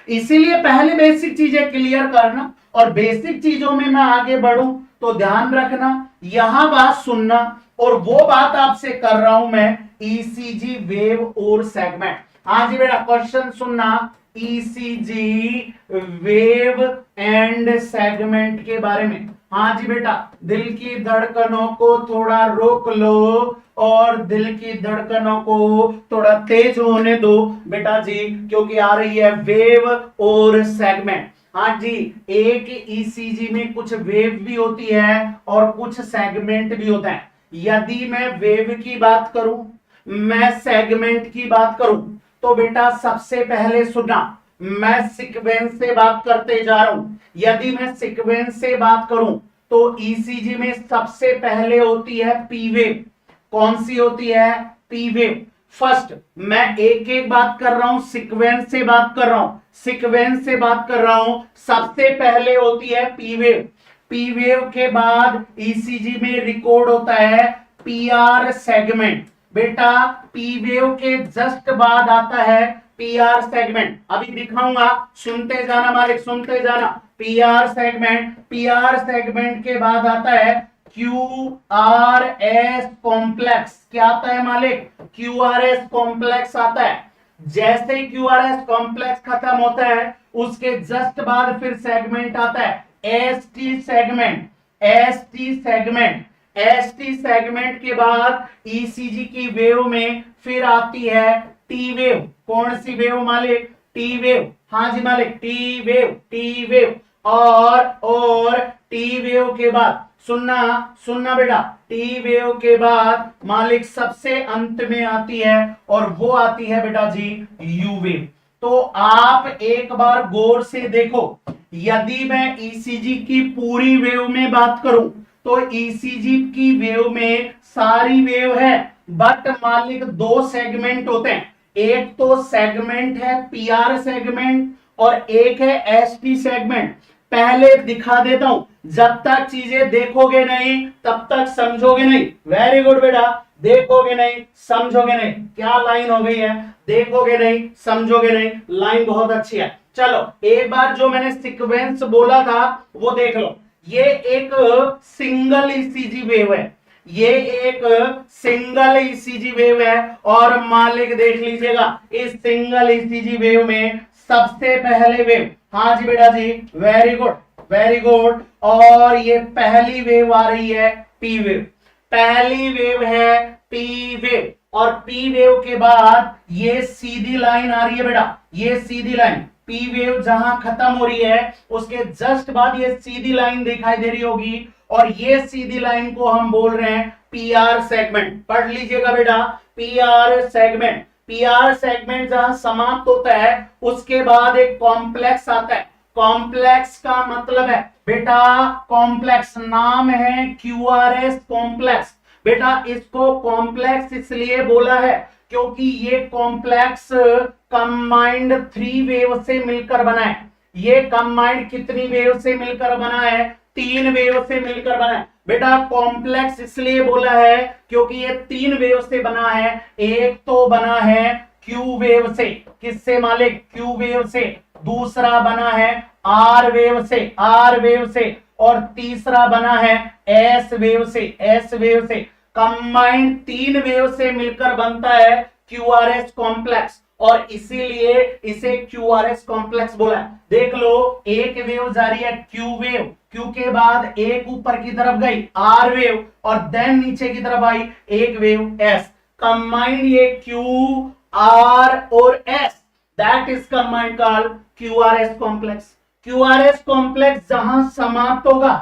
इसीलिए पहले बेसिक चीजें क्लियर करना, और बेसिक चीजों में मैं आगे बढ़ूं तो ध्यान रखना, यहां बात सुनना, और वो बात आपसे कर रहा हूं मैं ईसीजी वेव और सेगमेंट। हाँ जी बेटा, क्वेश्चन सुनना, ईसीजी वेव एंड सेगमेंट के बारे में। हाँ जी बेटा, दिल की धड़कनों को थोड़ा रोक लो और दिल की धड़कनों को थोड़ा तेज होने दो बेटा जी, क्योंकि आ रही है वेव और सेगमेंट। हाँ जी, एक ईसीजी में कुछ वेव भी होती है और कुछ सेगमेंट भी होता है। यदि मैं वेव की बात करूं, मैं सेगमेंट की बात करूं, तो बेटा सबसे पहले सुनना, मैं सीक्वेंस से बात करते जा रहा हूं। यदि मैं सीक्वेंस से बात करूं तो ईसीजी में सबसे पहले होती है पी वेव। कौन सी होती है? P wave. फर्स्ट, मैं एक एक बात कर रहा हूं, सीक्वेंस से बात कर रहा हूं, सीक्वेंस से बात कर रहा हूं। सबसे पहले होती है पी वेव। पी वेव के बाद ईसीजी में रिकॉर्ड होता है पीआर सेगमेंट। बेटा पी वेव के जस्ट बाद आता है पीआर सेगमेंट। अभी दिखाऊंगा, सुनते जाना मालिक, सुनते जाना। पीआर सेगमेंट, पीआर सेगमेंट के बाद आता है क्यू आर एस कॉम्प्लेक्स। क्या आता है मालिक? क्यू आर एस कॉम्प्लेक्स आता है। जैसे ही क्यू आर एस कॉम्प्लेक्स खत्म होता है, उसके जस्ट बाद फिर सेगमेंट आता है S T segment. S T segment, S T segment के बाद ईसीजी की वेव में फिर आती है टी वेव। कौन सी वेव मालिक? T wave. हाँ जी मालिक, टी वेव, टी वेव। और टी वेव के बाद सुनना, सुनना बेटा, टी वेव के बाद मालिक सबसे अंत में आती है, और वो आती है बेटा जी यू वेव। तो आप एक बार गौर से देखो, यदि मैं ईसीजी की पूरी वेव में बात करूं तो ईसीजी की वेव में सारी वेव है, बट मालिक दो सेगमेंट होते हैं। एक तो सेगमेंट है पीआर सेगमेंट और एक है एसटी सेगमेंट। पहले दिखा देता हूं, जब तक चीजें देखोगे नहीं तब तक समझोगे नहीं। वेरी गुड बेटा, देखोगे नहीं समझोगे नहीं। क्या लाइन हो गई है? देखोगे नहीं समझोगे नहीं, लाइन बहुत अच्छी है। चलो एक बार जो मैंने सीक्वेंस बोला था वो देख लो। ये एक सिंगल ईसीजी वेव है, ये एक सिंगल ईसीजी वेव है, और मालिक देख लीजिएगा इस सिंगल ईसीजी वेव में सबसे पहले वेव, हाँ जी बेटा जी, वेरी गुड वेरी गुड, और ये पहली वेव आ रही है पी वेव। पहली वेव है पी वेव, और पी वेव के बाद ये सीधी लाइन आ रही है बेटा, ये सीधी लाइन पी वेव जहां खत्म हो रही है उसके जस्ट बाद ये सीधी लाइन दिखाई दे रही होगी, और ये सीधी लाइन को हम बोल रहे हैं पीआर सेगमेंट। पढ़ लीजिएगा बेटा, पीआर सेगमेंट। पीआर सेगमेंट जहां समाप्त होता है उसके बाद एक कॉम्प्लेक्स आता है। कॉम्प्लेक्स का मतलब है बेटा, कॉम्प्लेक्स नाम है क्यूआरएस कॉम्प्लेक्स। बेटा इसको कॉम्प्लेक्स इसलिए बोला है क्योंकि ये कॉम्प्लेक्स कंबाइंड 3 वेव से मिलकर बना है। ये कंबाइंड कितनी वेव से मिलकर बना है? 3 वेव से मिलकर बना है। बेटा कॉम्प्लेक्स इसलिए बोला है क्योंकि ये 3 वेव से बना है। एक तो बना है क्यू वेव से, किससे मालिक? क्यू वेव से। दूसरा बना है आर वेव से, आर वेव से, और तीसरा बना है एस वेव से, एस वेव से। कंबाइंड 3 वेव से मिलकर बनता है क्यूआरएस कॉम्प्लेक्स, और इसीलिए इसे क्यूआरएस कॉम्प्लेक्स बोला है। देख लो, एक वेव जा रही है क्यू वेव, क्यू के बाद एक ऊपर की तरफ गई आर वेव, और देन नीचे की तरफ आई एक वेव एस। कंबाइंड ये क्यू आर और S, that is combined called QRS complex. QRS complex जहां समाप्त होगा,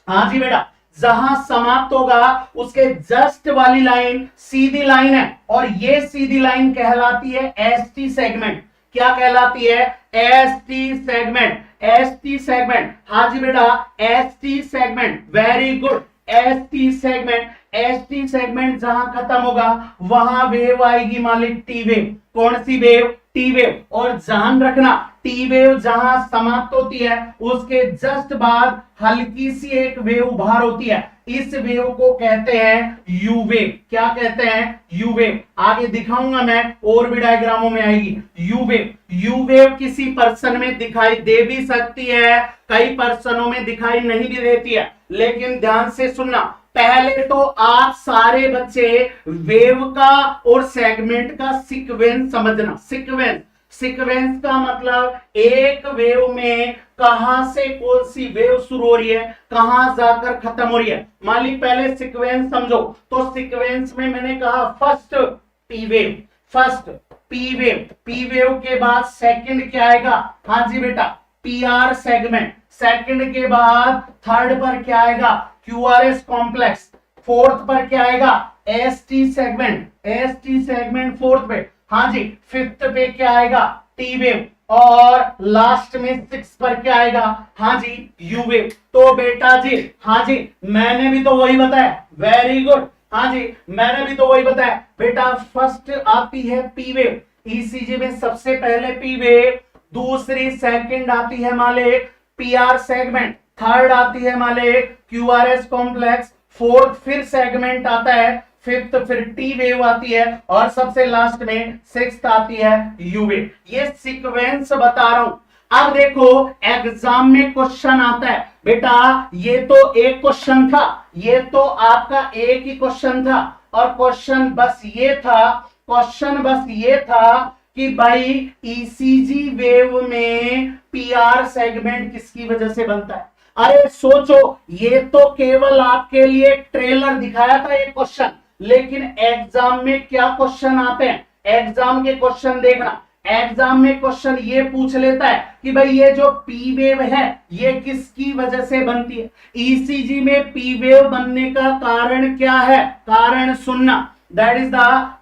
हाँ जी बेटा, जहां समाप्त होगा उसके जस्ट वाली लाइन सीधी लाइन है, और ये सीधी लाइन कहलाती है एसटी सेगमेंट। क्या कहलाती है? ST segment. एसटी सेगमेंट, हाँ जी बेटा, ST segment, very good. ST segment, ST segment जहां खत्म होगा वहां वेव आएगी मालिक, टी वेव। कौन सी वेव? T wave. और ध्यान रखना, टी वेव जहां समाप्त होती है उसके जस्ट बाद हल्की सी एक वेव उभार होती है, इस वेव को कहते हैं यू वेव। क्या कहते हैं? You wave. आगे दिखाऊंगा मैं, और भी डायग्रामों में आएगी यू वेव। यू वेव किसी पर्सन में दिखाई दे भी सकती है, कई पर्सनों में दिखाई नहीं भी देती है, लेकिन ध्यान से सुनना, पहले तो आप सारे बच्चे वेव का और सेगमेंट का सीक्वेंस समझना। सीक्वेंस, सीक्वेंस का मतलब एक वेव में कहां से कौन सी वेव शुरू हो रही है, कहां जाकर खत्म हो रही है। मान ली पहले सीक्वेंस समझो, तो सीक्वेंस में मैंने कहा first P wave, first P wave, P wave के बाद सेकंड क्या आएगा? हाँ जी बेटा, पी आर सेगमेंट। सेकंड के बाद थर्ड पर क्या आएगा? Q R S complex. Fourth पर क्या आएगा? S T segment. S T segment fourth पे। हाँ जी, फिफ्थ पे क्या आएगा? T wave. और लास्ट में सिक्स पर क्या आएगा? हाँ जी, यू वेव। तो बेटा जी, हाँ जी, मैंने भी तो वही बताया, वेरी गुड। हाँ जी, मैंने भी तो वही बताया बेटा, फर्स्ट आती है पी वेव, ईसीजी में सबसे पहले पी वेव, दूसरी सेकंड आती है मालिक पीआर सेगमेंट, थर्ड आती है मालिक क्यूआरएस कॉम्प्लेक्स, फोर्थ फिर सेगमेंट आता है, फिफ्थ फिर टी वेव आती है, और सबसे लास्ट में सिक्स्थ आती है यू वेव। ये सीक्वेंस बता रहा हूं। अब देखो एग्जाम में क्वेश्चन आता है बेटा, ये तो एक क्वेश्चन था, ये तो आपका एक ही क्वेश्चन था, और क्वेश्चन बस ये था, क्वेश्चन बस ये था कि भाई ईसीजी वेव में पीआर सेगमेंट किसकी वजह से बनता है। अरे सोचो, ये तो केवल आपके लिए ट्रेलर दिखाया था एक क्वेश्चन, लेकिन एग्जाम में क्या क्वेश्चन आते हैं, एग्जाम के क्वेश्चन देखना। एग्जाम में क्वेश्चन ये पूछ लेता है कि भाई ये जो पी वेव है ये किसकी वजह से बनती है। ईसीजी में पी वेव बनने का कारण क्या है? कारण सुनना, that is the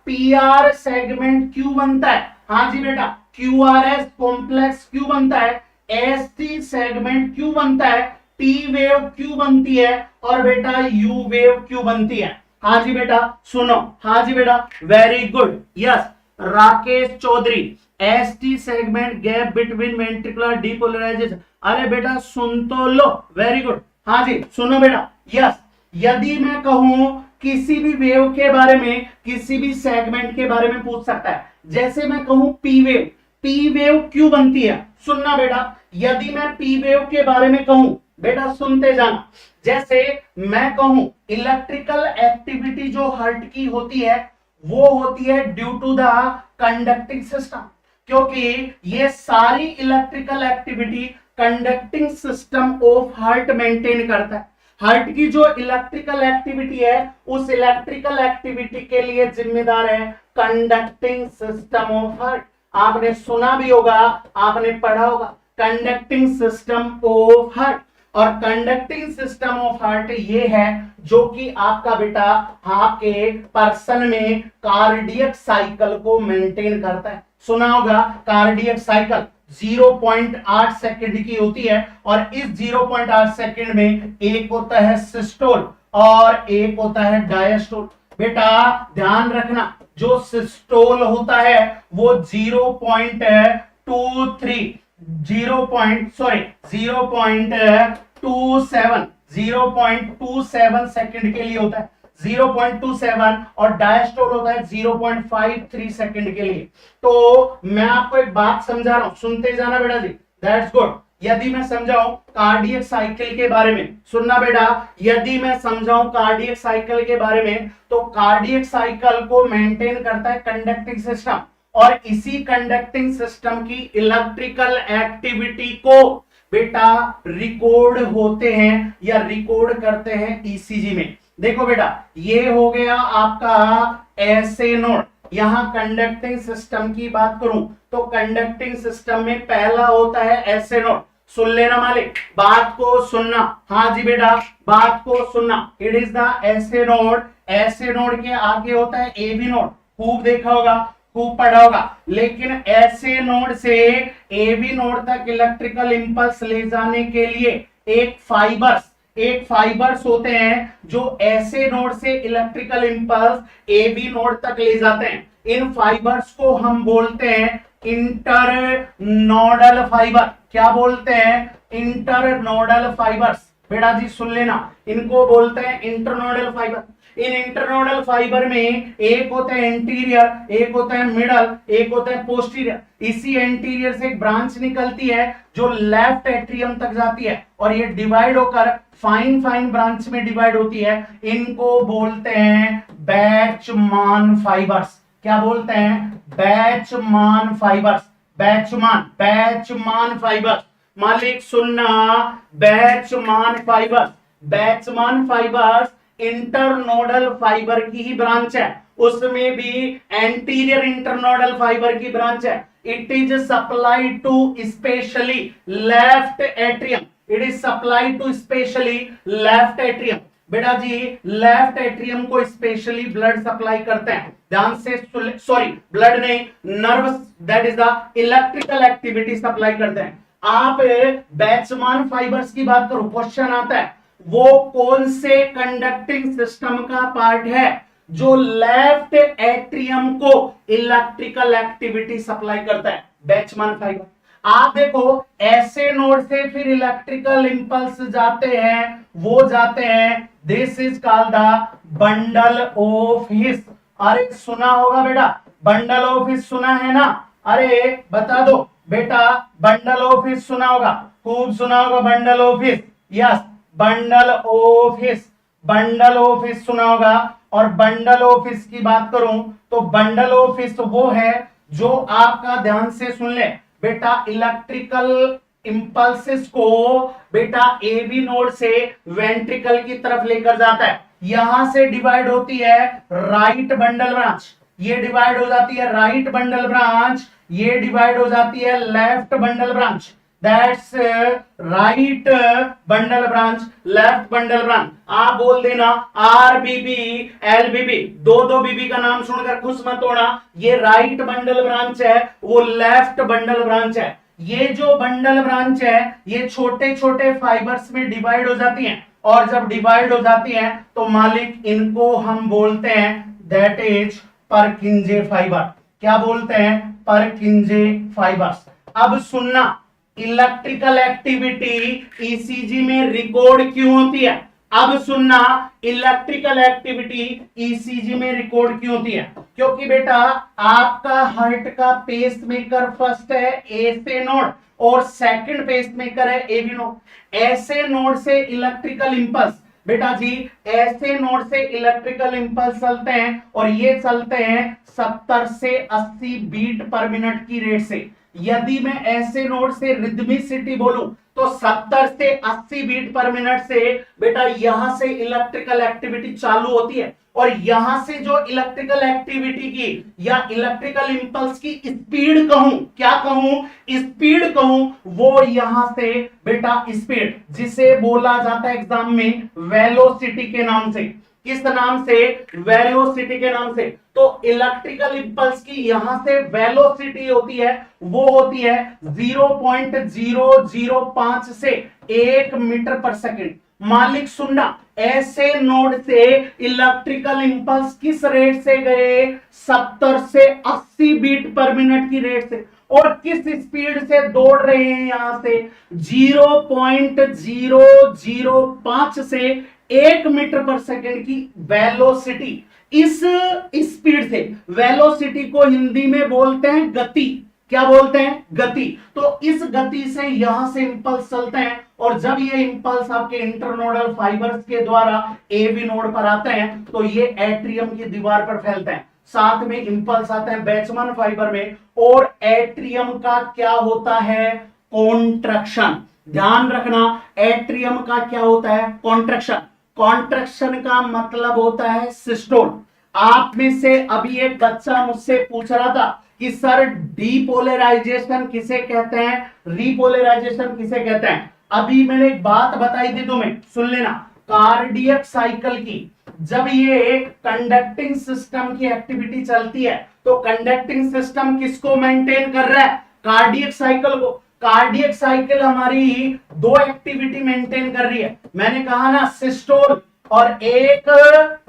PR segment क्यों बनता है। हाँ जी बेटा, क्यूआरएस कॉम्प्लेक्स क्यों बनता है, एसटी सेगमेंट क्यों बनता है, टी वेव क्यों बनती है, और बेटा यू वेव क्यों बनती है। हाँ जी बेटा सुनो, हाँ जी बेटा, very good, yes. Rakesh Chaudhary, ST segment gap between ventricular depolarisation. अरे बेटा सुन तो लो, वेरी गुड। हाँ जी सुनो बेटा, यस। यदि मैं कहूं किसी भी वेव के बारे में, किसी भी सेगमेंट के बारे में पूछ सकता है, जैसे मैं कहूं पी वेव, पी वेव क्यों बनती है, सुनना बेटा। यदि मैं पी वेव के बारे में कहूं, बेटा सुनते जाना, जैसे मैं कहूं इलेक्ट्रिकल एक्टिविटी जो हार्ट की होती है वो होती है due to the conducting system, क्योंकि ये सारी electrical activity conducting system of heart maintain करता है। हार्ट की जो इलेक्ट्रिकल एक्टिविटी है उस इलेक्ट्रिकल एक्टिविटी के लिए जिम्मेदार है कंडक्टिंग सिस्टम ऑफ हार्ट। आपने सुना भी होगा, आपने पढ़ा होगा, कंडक्टिंग सिस्टम ऑफ हार्ट। और कंडक्टिंग सिस्टम ऑफ हार्ट ये है जो कि आपका बेटा आपके पर्सन में कार्डियक साइकिल को मेंटेन करता है। सुना होगा कार्डियक साइकिल 0.8 सेकंड की होती है, और इस 0.8 सेकंड में एक होता है सिस्टोल और एक होता है डायस्टोल। बेटा ध्यान रखना, जो सिस्टोल होता है वो 0.27 सेकंड के लिए होता है, 0.27, और डायस्टोल होता है 0.53 सेकंड के लिए। तो मैं आपको एक बात समझा रहा हूं, सुनते जाना बेटा जी, दैट्स गुड। यदि मैं समझाऊं कार्डियक साइकिल के बारे में, सुनना बेटा, यदि मैं समझाऊं कार्डियक साइकिल के बारे में, तो कार्डियक साइकिल को मेंटेन करता है कंडक्टिंग सिस्टम, और इसी कंडक्टिंग सिस्टम की इलेक्ट्रिकल एक्टिविटी को बेटा रिकॉर्ड होते हैं या रिकॉर्ड करते हैं ईसीजी में। देखो बेटा, ये हो गया आपका एसए नोड। यहां कंडक्टिंग सिस्टम की बात करूं तो कंडक्टिंग सिस्टम में पहला होता है एसए नोड। सुन लेना मालिक, बात को सुनना, हाँ जी बेटा बात को सुनना, it is the SA node. SA node के आगे होता है एबी नोड, खूब देखा होगा। खूब पढ़ा होगा। लेकिन ऐसे नोड से एबी नोड तक इलेक्ट्रिकल इंपल्स ले जाने के लिए एक फाइबर्स होते हैं जो ऐसे नोड से इलेक्ट्रिकल इंपल्स एबी नोड तक ले जाते हैं। इन फाइबर्स को हम बोलते हैं इंटरनोडल फाइबर। क्या बोलते हैं? Internodal fibres. बेटा जी सुन लेना, इनको बोलते हैं इंटरनोडल फाइबर। इन इंटरनोडल फाइबर में एक होता है एंटीरियर, एक होता है मिडल, एक होता है पोस्टीरियर। इसी एंटीरियर से एक ब्रांच निकलती है जो लेफ्ट एट्रियम तक जाती है और ये डिवाइड होकर फाइन फाइन ब्रांच में डिवाइड होती है। इनको बोलते हैं बैचमान फाइबर्स। क्या बोलते हैं? बैचमान फाइबर्स। बैचमान फाइबर्स। मालिक सुनना, बैचमान फाइबर्स इंटरनोडल फाइबर की ही ब्रांच है। उसमें भी एंटीरियर इंटरनोडल फाइबर की ब्रांच है। It is supplied to specially left atrium. It is supplied to specially left atrium. बेटा जी लेफ्ट एट्रियम को स्पेशली ब्लड सप्लाई करते हैं। ध्यान से, सॉरी ब्लड नहीं, nerves, that is the electrical activity supply करते हैं। आप बैचमान फाइबर्स की बात करो, क्वेश्चन आता है वो कौन से कंडक्टिंग सिस्टम का पार्ट है जो लेफ्ट एट्रियम को इलेक्ट्रिकल एक्टिविटी सप्लाई करता है? बैचमान फाइबर। आप देखो ऐसे नोड से फिर इलेक्ट्रिकल इंपल्स जाते हैं, वो जाते हैं, this is called the bundle of his. अरे सुना होगा बेटा, बंडल ऑफ हिस सुना है ना? अरे बता दो बेटा, बंडल ऑफ हिस सुना होगा, खूब सुना होगा bundle of his. Yes, bundle of his सुना होगा। और बंडल ऑफ हिस की बात करूं तो बंडल ऑफ हिस वो है जो आपका, ध्यान से सुन ले बेटा, इलेक्ट्रिकल इंपल्सेस को बेटा एबी नोड से वेंट्रिकल की तरफ लेकर जाता है। यहां से डिवाइड होती है राइट बंडल ब्रांच, ये डिवाइड हो जाती है राइट बंडल ब्रांच, ये डिवाइड हो जाती है left bundle branch. That's right bundle branch, left bundle branch. आप बोल देना आरबीबी, एलबीबी, दो बीबी का नाम सुनकर खुश मत होना। ये राइट बंडल ब्रांच है, वो लेफ्ट बंडल ब्रांच है। ये जो बंडल ब्रांच है ये छोटे छोटे फाइबर्स में डिवाइड हो जाती हैं, और जब डिवाइड हो जाती हैं तो मालिक इनको हम बोलते हैं दैट इज परकिंजे फाइबर। क्या बोलते हैं? परकिंजे फाइबर्स। अब सुनना, इलेक्ट्रिकल एक्टिविटी ईसीजी में रिकॉर्ड क्यों होती है? अब सुनना, इलेक्ट्रिकल एक्टिविटी ईसीजी में रिकॉर्ड क्यों होती है? क्योंकि बेटा आपका हार्ट का पेसमेकर फर्स्ट है ऐसे नोड और सेकंड पेसमेकर है एबी नोड। ऐसे नोड से इलेक्ट्रिकल इंपल्स, बेटा जी ऐसे नोड से इलेक्ट्रिकल इंपल्स चलते हैं और ये चलते हैं 70 से 80 बीट पर मिनट की रेट से। यदि मैं ऐसे नोड से रिदमिसिटी बोलूं तो 70 से 80 बीट पर मिनट से बेटा यहां से इलेक्ट्रिकल एक्टिविटी चालू होती है, और यहां से जो इलेक्ट्रिकल एक्टिविटी की या इलेक्ट्रिकल इंपल्स की स्पीड कहूं, क्या कहूं? स्पीड कहूं, वो यहां से बेटा स्पीड, जिसे बोला जाता है एग्जाम में वेलोसिटी के नाम से। किस नाम से? वेलोसिटी के नाम से। तो इलेक्ट्रिकल इंपल्स की यहां से वेलोसिटी होती है, वो होती है 0.005 से 1 मीटर पर सेकंड। मालिक सुनना, ऐसे नोड से इलेक्ट्रिकल इंपल्स किस रेट से गए? 70 से 80 बीट पर मिनट की रेट से। और किस स्पीड से दौड़ रहे हैं? यहां से 0.005 से 1 मीटर पर सेकंड की वेलोसिटी। इस स्पीड से, वेलोसिटी को हिंदी में बोलते हैं गति। क्या बोलते हैं? गति। तो इस गति से यहां से इंपल्स चलते हैं, और जब ये इंपल्स आपके इंटरनोडल फाइबर्स के द्वारा एबी नोड पर आते हैं तो ये एट्रियम की दीवार पर फैलते हैं। साथ में इंपल्स आते हैं बैचमान फाइबर में, और एट्रियम का क्या होता है? कॉन्ट्रैक्शन। ध्यान रखना, एट्रियम का क्या होता है? कॉन्ट्रैक्शन। कॉन्ट्रैक्शन का मतलब होता है सिस्टोल। आप में से अभी एक बच्चा मुझसे पूछ रहा था कि सर डीपोलराइजेशन किसे कहते हैं, रीपोलराइजेशन किसे कहते हैं? अभी मैंने एक बात बताई थी तुम्हें, सुन लेना। कार्डियक साइकिल की जब ये कंडक्टिंग सिस्टम की एक्टिविटी चलती है तो कंडक्टिंग सिस्टम किसको मेंटेन कर रहा है? कार्डियक साइकिल को। कार्डियक साइकिल हमारी दो एक्टिविटी मेंटेन कर रही है, मैंने कहा ना, सिस्टोल और एक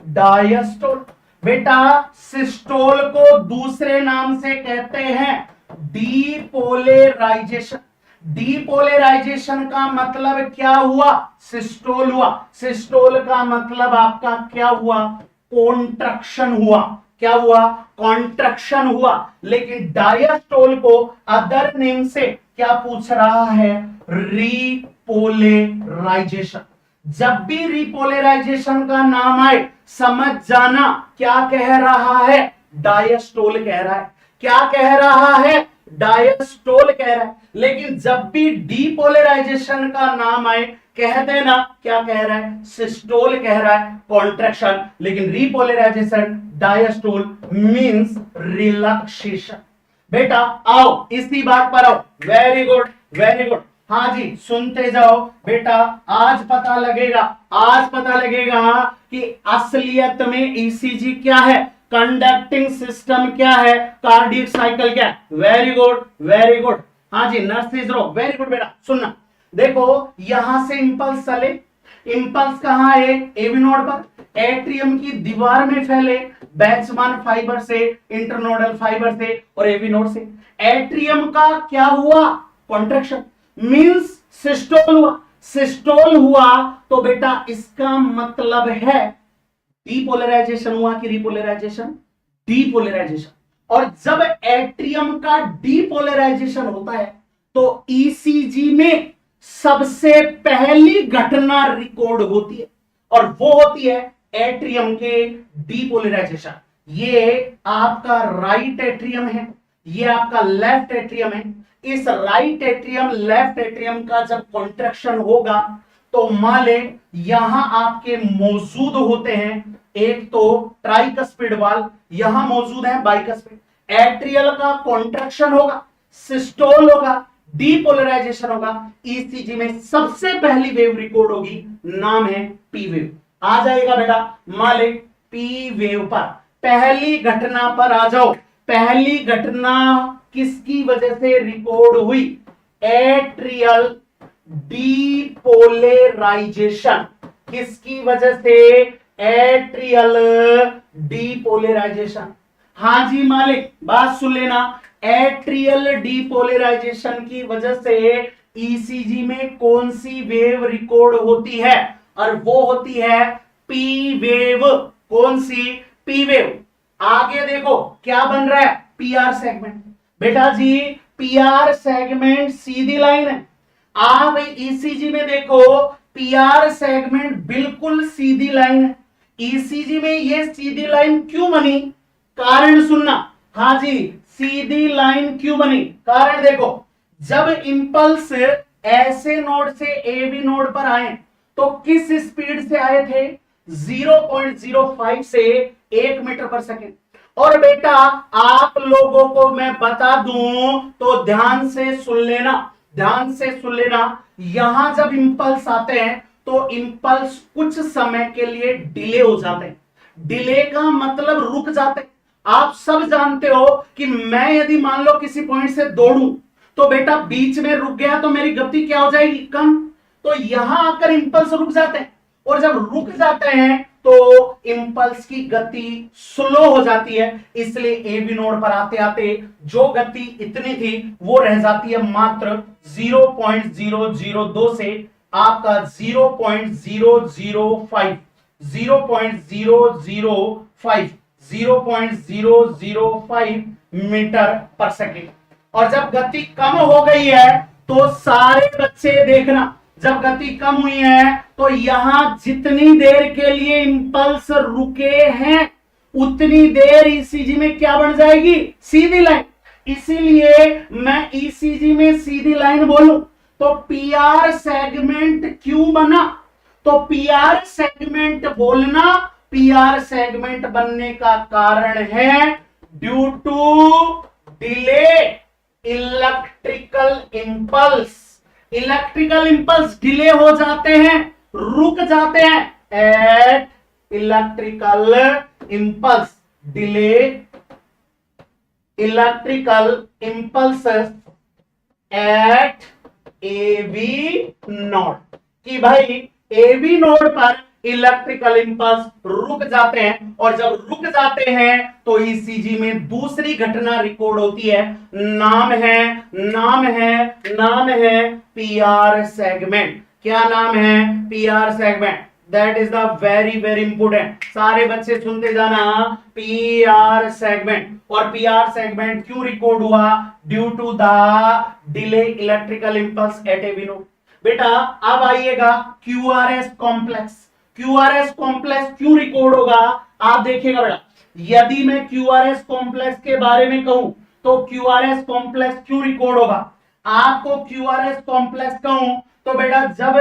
डायस्टोल। बेटा सिस्टोल को दूसरे नाम से कहते हैं डीपोलराइजेशन। डीपोलराइजेशन का मतलब क्या हुआ? सिस्टोल हुआ। सिस्टोल का मतलब आपका क्या हुआ? कॉन्ट्रक्शन हुआ। क्या हुआ? कॉन्ट्रक्शन हुआ। लेकिन डायस्टोल को अदर नेम से क्या पूछ रहा है? रीपोलराइजेशन। जब भी रीपोलराइजेशन का नाम आए समझ जाना क्या कह रहा है? डायस्टोल कह रहा है। क्या कह रहा है? डायस्टोल कह रहा है। लेकिन जब भी डीपोलराइजेशन का नाम आए कह देना क्या कह रहा है? सिस्टोल कह रहा है, कॉन्ट्रैक्शन। लेकिन रीपोलराइजेशन डायस्टोल मींस रिलैक्सेशन। बेटा आओ इसी बात पर आओ। Very good, very good. हाँ जी, सुनते जाओ बेटा। आज पता लगेगा, आज पता लगेगा कि असलियत में ईसीजी क्या है, कंडक्टिंग सिस्टम क्या है, कार्डियक साइकिल क्या है। Very good, very good. हाँ जी, नर्सिस रो, वेरी गुड बेटा। सुनना, देखो यहां से इंपल्स चले। इंपल्स कहां है? एवी नोड पर। एट्रियम की दीवार में फैले बैट्समैन फाइबर से, इंटरनोडल फाइबर से और एवी नोड से। एट्रियम का क्या हुआ? कॉन्ट्रैक्शन, मींस सिस्टोल हुआ। सिस्टोल हुआ तो बेटा इसका मतलब है डीपोलराइजेशन हुआ कि रीपोलराइजेशन? डीपोलराइजेशन। और जब एट्रियम का डीपोलराइजेशन होता है तो ईसीजी में सबसे पहली घटना रिकॉर्ड होती है और वो होती है एट्रियम के डीपोलराइजेशन। ये आपका राइट एट्रियम है, ये आपका लेफ्ट एट्रियम है। इस राइट एट्रियम लेफ्ट एट्रियम का जब कॉन्ट्रैक्शन होगा तो मान ले यहां आपके मौजूद होते हैं, एक तो ट्राइकस्पिड वाल, यहां मौजूद है बाइकस्पिड। एट्रियल का कॉन्ट्रैक्शन होगा, सिस्टोल होगा, डीपोलराइजेशन होगा। ईसीजी में सबसे पहली वेव रिकॉर्ड होगी, नाम है पी वेव। आ जाएगा बेटा, मान ले पी वेव पर पहली घटना पर आ जाओ। पहली घटना किसकी वजह से रिकॉर्ड हुई? Atrial depolarisation. किसकी वजह से? Atrial depolarisation. हाँ जी मालिक, बात सुन लेना। एट्रियल डीपोलराइजेशन की वजह से ईसीजी में कौन सी वेव रिकॉर्ड होती है? और वो होती है पी वेव। कौन सी? P wave. आगे देखो क्या बन रहा है? PR segment. बेटा जी पीआर सेगमेंट सीधी लाइन है। आप ईसीजी में देखो पीआर सेगमेंट बिल्कुल सीधी लाइन है। ईसीजी में ये सीधी लाइन क्यों बनी? कारण सुनना। हाँ जी, सीधी लाइन क्यों बनी? कारण देखो, जब इंपल्स ऐसे नोड से एबी नोड पर आए तो किस स्पीड से आए थे? 0.05 से 1 मीटर पर सेकेंड। और बेटा आप लोगों को मैं बता दूं तो ध्यान से सुन लेना, ध्यान से सुन लेना। यहां जब इंपल्स आते हैं तो इंपल्स कुछ समय के लिए डिले हो जाते हैं। डिले का मतलब रुक जाते हैं। आप सब जानते हो कि मैं यदि मान लो किसी पॉइंट से दौड़ूं तो बेटा बीच में रुक गया तो मेरी गति क्या हो जाएगी? कम। तो यहां आकर इंपल्स रुक जाते हैं और जब रुक जाते हैं तो इंपल्स की गति स्लो हो जाती है। इसलिए एबी नोड पर आते आते जो गति इतनी थी वो रह जाती है मात्र 0.002 से आपका 0.005 मीटर पर सेकेंड। और जब गति कम हो गई है तो सारे बच्चे देखना, जब गति कम हुई है तो यहां जितनी देर के लिए इंपल्स रुके हैं उतनी देर ईसीजी में क्या बन जाएगी? सीधी लाइन। इसीलिए मैं ईसीजी में सीधी लाइन बोलूं तो पीआर सेगमेंट क्यों बना? तो पीआर सेगमेंट बोलना, पीआर सेगमेंट बनने का कारण है due to delay electrical impulse. Electrical impulse delay हो जाते हैं, रुक जाते हैं at electrical impulse. Delay electrical impulses at AV node, कि भाई एबी नोड पर इलेक्ट्रिकल इंपल्स रुक जाते हैं, और जब रुक जाते हैं तो ईसीजी में दूसरी घटना रिकॉर्ड होती है, नाम है पीआर सेगमेंट। क्या नाम है? PR segment. That is the very very important, सारे बच्चे सुनते जाना, पीआर सेगमेंट। और पीआर सेगमेंट क्यों रिकॉर्ड हुआ? Due to the delay electrical impulse at A node. बेटा अब आइएगा क्यूआरएस कॉम्प्लेक्स। क्यूआरएस कॉम्प्लेक्स क्यों रिकॉर्ड होगा? आप देखिएगा बेटा, यदि मैं क्यूआरएस कॉम्प्लेक्स के बारे में कहूं तो क्यूआरएस कॉम्प्लेक्स क्यों रिकॉर्ड होगा? आपको क्यूआरएस कॉम्प्लेक्स कहूं तो बेटा जब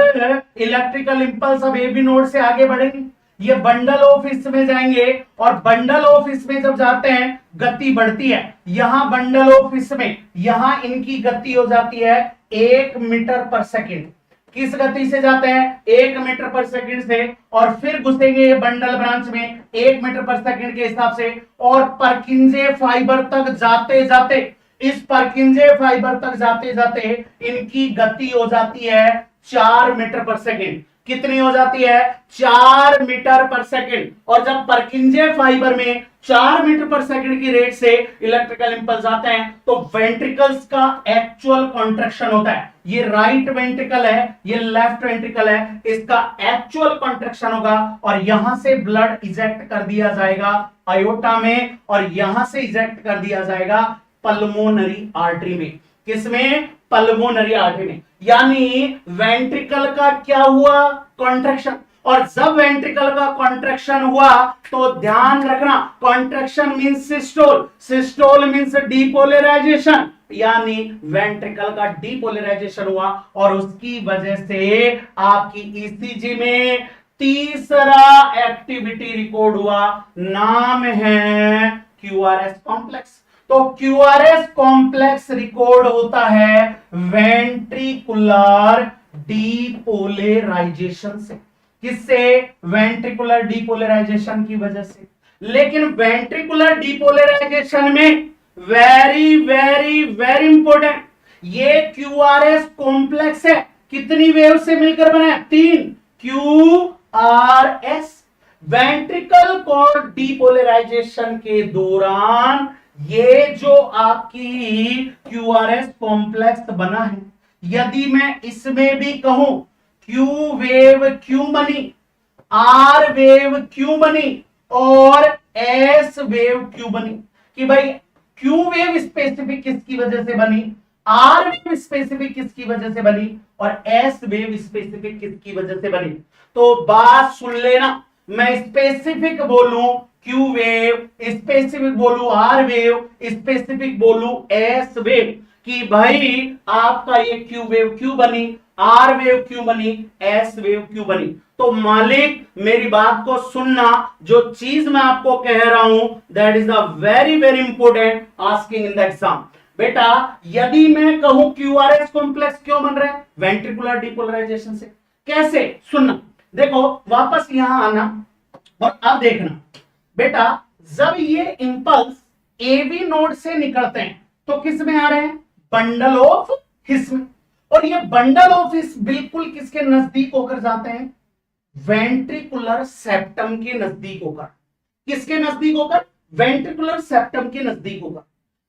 इलेक्ट्रिकल इंपल्स अब एबी नोड से आगे बढ़ेंगे, ये बंडल ऑफ इस में जाएंगे, और बंडल ऑफ इस में जब जाते हैं गति बढ़ती है। यहां बंडल ऑफ इस में, यहां इनकी गति हो जाती है 1 मीटर पर सेकेंड। किस गति से जाते हैं? 1 मीटर पर सेकंड से, और फिर घुसेंगे बंडल ब्रांच में 1 मीटर पर सेकंड के हिसाब से, और परकिंजे फाइबर तक जाते जाते, इस परकिंजे फाइबर तक जाते जाते इनकी गति हो जाती है 4 मीटर पर सेकंड। कितनी हो जाती है? 4 मीटर पर सेकंड। और जब परकिंजे फाइबर में 4 मीटर पर सेकंड की रेट से इलेक्ट्रिकल इंपल्स आते हैं तो वेंट्रिकल्स का एक्चुअल कॉन्ट्रैक्शन होता है। ये राइट वेंट्रिकल है, ये लेफ्ट वेंट्रिकल है, इसका एक्चुअल कॉन्ट्रैक्शन होगा, और यहां से ब्लड इजेक्ट कर दिया जाएगा अयोटा में, और यहां से इजेक्ट कर दिया जाएगा पल्मोनरी आर्टरी में। किसमें? पल्मोनरी आर्टरी में। यानी वेंट्रिकल का क्या हुआ? कॉन्ट्रैक्शन। और जब वेंट्रिकल का कॉन्ट्रैक्शन हुआ तो ध्यान रखना, contraction means systole, systole means depolarisation, यानी वेंट्रिकल का डीपोलराइजेशन हुआ, और उसकी वजह से आपकी ईसीजी में तीसरा एक्टिविटी रिकॉर्ड हुआ, नाम है क्यूआरएस कॉम्प्लेक्स। तो क्यूआरएस कॉम्प्लेक्स रिकॉर्ड होता है वेंट्रिकुलर डीपोलराइजेशन से। किससे? वेंट्रिकुलर डीपोलराइजेशन की वजह से। लेकिन वेंट्रिकुलर डीपोलराइजेशन में वेरी वेरी वेरी इंपॉर्टेंट, ये क्यूआरएस कॉम्प्लेक्स है, कितनी वेव से मिलकर बना है? 3 क्यूआरएस। वेंट्रिकल कॉर्ड डीपोलराइजेशन के दौरान ये जो आपकी क्यूआरएस कॉम्प्लेक्स बना है, यदि मैं इसमें भी कहूं क्यू वेव क्यों बनी, आर वेव क्यों बनी, और एस वेव क्यों बनी, कि भाई क्यू वेव स्पेसिफिक किसकी वजह से बनी, आर वेव स्पेसिफिक किसकी वजह से बनी, और एस वेव स्पेसिफिक किसकी वजह से बनी। तो बात सुन लेना, मैं स्पेसिफिक बोलूं क्यू वेव, स्पेसिफिक बोलूं आर वेव, स्पेसिफिक बोलूं एस वेव, कि भाई आपका ये क्यू वेव क्यों बनी, आर वेव क्यों बनी, एस वेव क्यों बनी। तो मालिक मेरी बात को सुनना, जो चीज मैं आपको कह रहा हूं that is the very very important asking in the exam. बेटा यदि मैं कहूं क्यूआरएस कॉम्प्लेक्स क्यों बन रहा है? वेंट्रिकुलर डीपोलराइजेशन से। कैसे? सुनना, देखो वापस यहां आना, और अब देखना बेटा, जब ये इंपल्स एबी नोड से निकलते हैं तो किस में आ रहे हैं? बंडल ऑफ हिस में। और ये बंडल ऑफ हिस बिल्कुल किसके नजदीक होकर जाते हैं? वेंट्रिकुलर सेप्टम के नजदीक होकर। किसके नजदीक होकर? वेंट्रिकुलर सेप्टम के नजदीक होकर।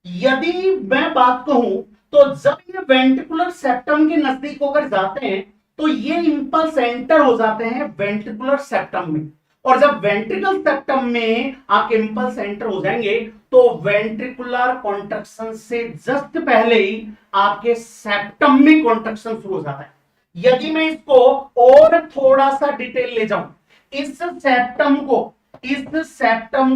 यदि मैं बात कहूं तो जब ये वेंट्रिकुलर सेप्टम के नजदीक होकर जाते हैं तो ये इंपल्स एंटर हो जाते हैं वेंट्रिकुलर सेप्टम में, और जब वेंट्रिकल सेप्टम में आपके इंपल्स एंटर हो जाएंगे तो वेंट्रिकुलर कॉन्ट्रैक्शन से जस्ट पहले ही आपके सेप्टम में कॉन्ट्रैक्शन शुरू हो जाता है। यदि मैं इसको और थोड़ा सा डिटेल ले जाऊं, इस सेप्टम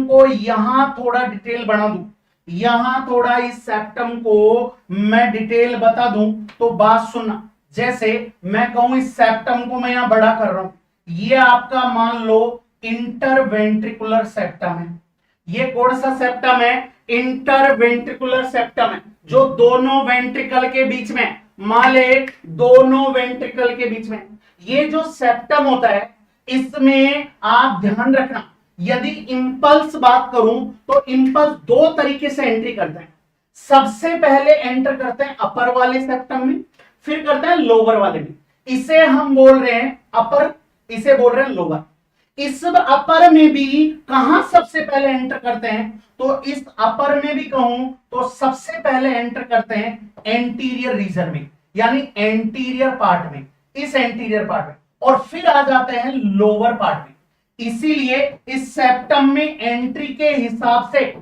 को यहां थोड़ा डिटेल बना दूं, यहां थोड़ा इस सेप्टम को मैं डिटेल बता दूं, तो बात सुनना। जैसे मैं कहूं इस सेप्टम को मैं यहां बड़ा कर रहा हूं, ये आपका मान लो इंटरवेंट्रिकुलर सेप्टम है। ये कौन सा सेप्टम है? इंटरवेंट्रिकुलर सेप्टम है, जो दोनों वेंट्रिकल के बीच में, मान ले दोनों वेंट्रिकल के बीच में ये जो सेप्टम होता है, इसमें आप ध्यान रखना, यदि इंपल्स बात करूं तो इंपल्स दो तरीके से एंट्री करता है। सबसे पहले एंटर करते हैं अपर वाले सेप्टम में, फिर करते हैं लोअर वाले में। इसे हम बोल रहे हैं अपर, इसे बोल रहे हैं लोअर। इस अपर में भी कहां सबसे पहले एंटर करते हैं, तो इस अपर में भी कहूं तो सबसे पहले एंटर करते हैं एंटीरियर रीजन में, यानी एंटीरियर पार्ट में, इस एंटीरियर पार्ट में, और फिर आ जाते हैं लोअर पार्ट में। इसीलिए इस सेप्टम में एंट्री के हिसाब से,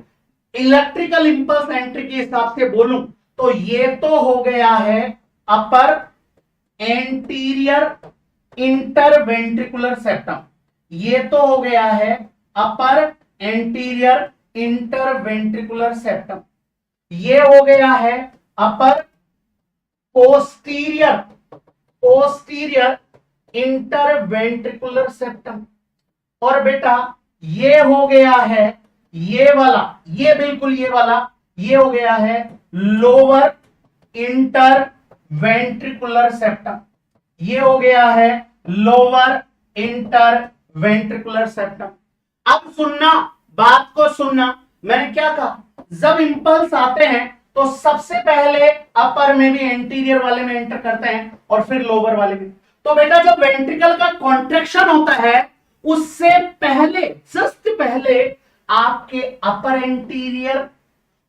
इलेक्ट्रिकल इंपल्स एंट्री के हिसाब से बोलूं तो ये तो हो गया है अपर एंटीरियर इंटरवेंट्रिकुलर सेप्टम, ये तो हो गया है अपर एंटीरियर इंटरवेंट्रिकुलर सेप्टम, ये हो गया है अपर पोस्टीरियर पोस्टीरियर इंटरवेंट्रिकुलर सेप्टम, और बेटा ये हो गया है ये वाला, ये बिल्कुल ये वाला, ये हो गया है लोअर इंटरवेंट्रिकुलर सेप्टम, ये हो गया है लोअर इंटरवेंट्रिकुलर सेप्टम। अब सुनना, बात को सुनना, मैंने क्या कहा, जब इंपल्स आते हैं तो सबसे पहले अपर में भी एंटीरियर वाले में एंटर करते हैं और फिर लोअर वाले में। तो बेटा जब वेंट्रिकल का कॉन्ट्रैक्शन होता है उससे पहले, जस्ट पहले आपके अपर एंटीरियर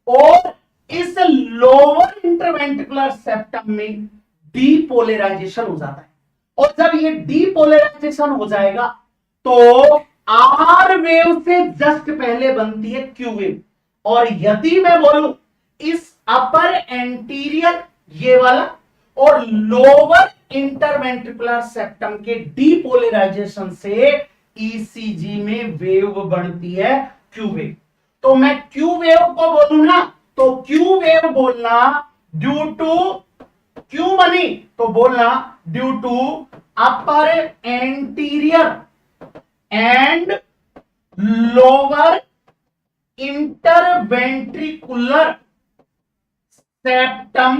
और इस लोअर इंटरवेंट्रिकुलर सेप्टम में डीपोलराइजेशन हो जाता है, और जब ये डीपोलराइजेशन हो जाएगा तो आर वेव से जस्ट पहले बनती है क्यू वेव। और यदि मैं बोलूं इस अपर एंटीरियर ये वाला और लोअर इंटरवेंट्रिकुलर सेप्टम के डीपोलराइजेशन से ईसीजी में वेव बनती है क्यू वेव। तो मैं क्यू वेव को बोलूं ना तो क्यू वेव बोलना ड्यू टू, क्यों बनी तो बोलना due to upper anterior and lower interventricular septum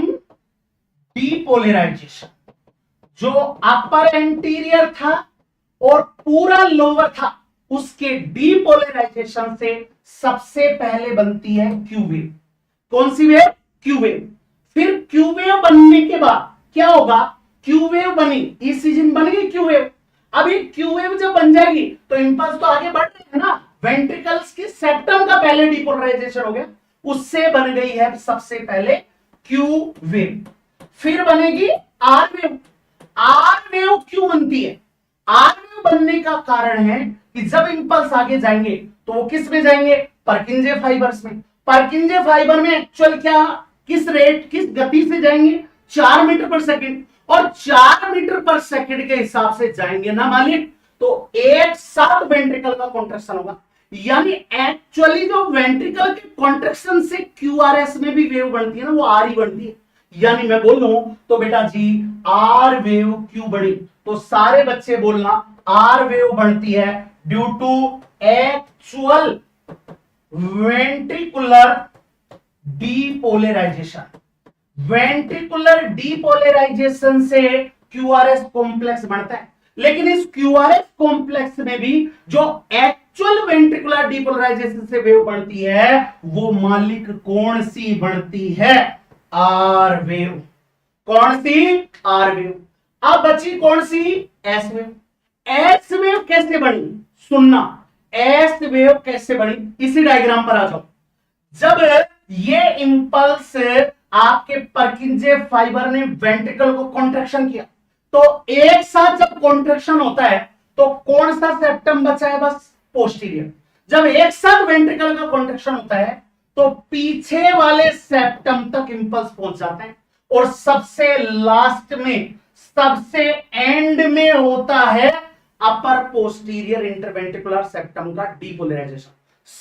depolarisation. जो अपर एंटीरियर था और पूरा लोअर था उसके डीपोलराइजेशन से सबसे पहले बनती है क्यू वेव। कौन सी वेव? Q wave. फिर क्यू वेव बनने के बाद क्या होगा, क्यू वेव बनी, ईसीजी में बन गई क्यू वेव। अब ये क्यू वेव जब बन जाएगी तो इंपल्स तो आगे बढ़ रहे हैं ना, वेंट्रिकल्स की सेप्टम का पहले डीपोलराइजेशन हो गया, उससे बन गई है सबसे पहले क्यू वेव। फिर बनेगी आर वेव। आर वेव क्यों बनती है? आर वेव बनने का कारण है कि जब इंपल्स आगे जाएंगे तो वो किस में जाएंगे, पर्किंजे फाइबर्स में। पर्किंजे फाइबर में एक्चुअल क्या, किस रेट, किस गति से जाएंगे, 4 मीटर पर सेकंड, और 4 मीटर पर सेकंड के हिसाब से जाएंगे ना मालिक, तो एक साथ वेंट्रिकल का कॉन्ट्रैक्शन होगा। यानी एक्चुअली जो वेंट्रिकल के कॉन्ट्रैक्शन से क्यूआरएस में भी वेव बनती है ना, वो आर ही बनती है। यानी मैं बोल लूं तो बेटा जी आर वेव क्यों बढ़ी, तो सारे बच्चे बोलना आर वेव बढ़ती है due to actual ventricular depolarisation. Ventricular depolarisation से क्यूआरएस कॉम्प्लेक्स बनता है, लेकिन इस क्यूआरएस कॉम्प्लेक्स में भी जो एक्चुअल वेंट्रिकुलर डीपोलराइजेशन से वेव बनती है वो मालिक कौन सी बनती है, आर वेव। कौन सी? R wave. अब बची कौन सी? S wave. एस वेव कैसे बनी, सुनना, एस वेव कैसे बनी, इसी डायग्राम पर आ जाओ। जब ये इंपल्स आपके पर्किंजे फाइबर ने वेंट्रिकल को कॉन्ट्रैक्शन किया, तो एक साथ जब कॉन्ट्रैक्शन होता है तो कौन सा सेप्टम बचा है, बस पोस्टीरियर। जब एक साथ वेंट्रिकल का कॉन्ट्रैक्शन होता है तो पीछे वाले सेप्टम तक इंपल्स पहुंच जाते हैं, और सबसे लास्ट में, सबसे एंड में होता है अपर पोस्टीरियर इंटरवेंट्रिकुलर सेप्टम का डीपोलराइजेशन।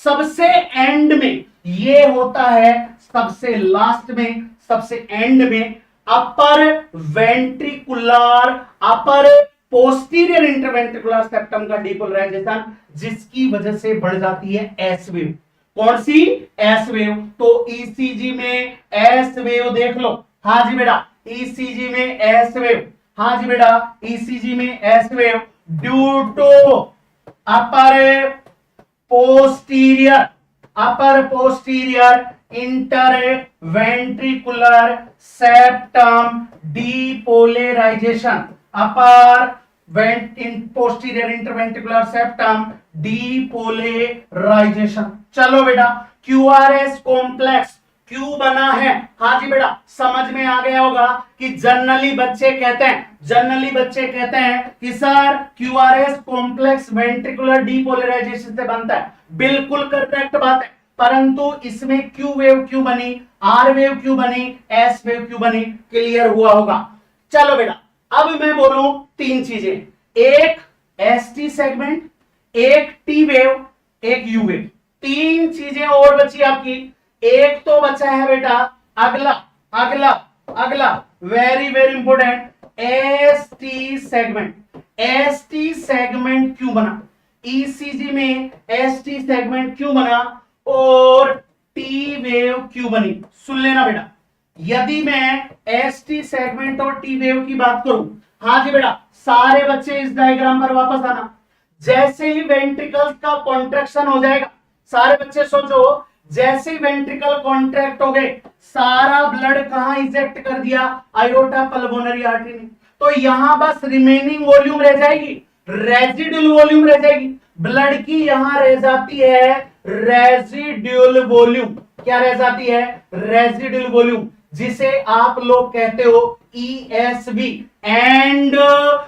सबसे एंड में ये होता है, सबसे लास्ट में, सबसे एंड में upper ventricular, upper posterior interventricular septum का डीपोलराइजेशन, जिसकी वजह से बढ़ जाती है एस वेव। कौन सी? S wave. तो ईसीजी में एस वेव देख लो, हाँ जी बेटा, ईसीजी में एस वेव, हाँ जी बेटा, ईसीजी में S wave due to upper posterior interventricular septum depolarisation, upper posterior interventricular septum depolarisation. चलो बेटा, क्यूआरएस कॉम्प्लेक्स क्यों बना है? हाँ जी बेटा, समझ में आ गया होगा कि जनरली बच्चे कहते हैं कि sir QRS complex ventricular depolarisation से बनता है। बिल्कुल करेक्ट बात है, परंतु इसमें क्यू वेव क्यों बनी, आर वेव क्यों बनी, एस वेव क्यों बनी, क्लियर हुआ होगा। चलो बेटा, अब मैं बोलूं तीन चीजें, एक एसटी सेगमेंट, एक टी वेव, एक यू वेव, तीन चीजें और बची आपकी। एक तो बचा है बेटा अगला अगला अगला very very important, ST segment. ST segment क्यों बना, ईसीजी में एसटी सेगमेंट क्यों बना और टी वेव क्यों बनी? सुन लेना बेटा, यदि मैं एसटी सेगमेंट और टी वेव की बात करूं, हाँ जी बेटा, सारे बच्चे इस डायग्राम पर वापस आना। जैसे ही वेंट्रिकल्स का कॉन्ट्रैक्शन हो जाएगा, सारे बच्चे सोचो, जैसे ही वेंट्रिकल कॉन्ट्रैक्ट हो गए, सारा ब्लड कहां इंजेक्ट कर दिया, आयोटा पल्मोनरी आर्टरी में। तो यहां बस रिमेनिंग वॉल्यूम रह जाएगी, रेजिडुअल वॉल्यूम रह जाएगी, ब्लड की यहां रह जाती है रेजिडुअल वॉल्यूम। क्या रह जाती है? रेजिडुअल वॉल्यूम, जिसे आप लोग कहते हो ईएसवी, एंड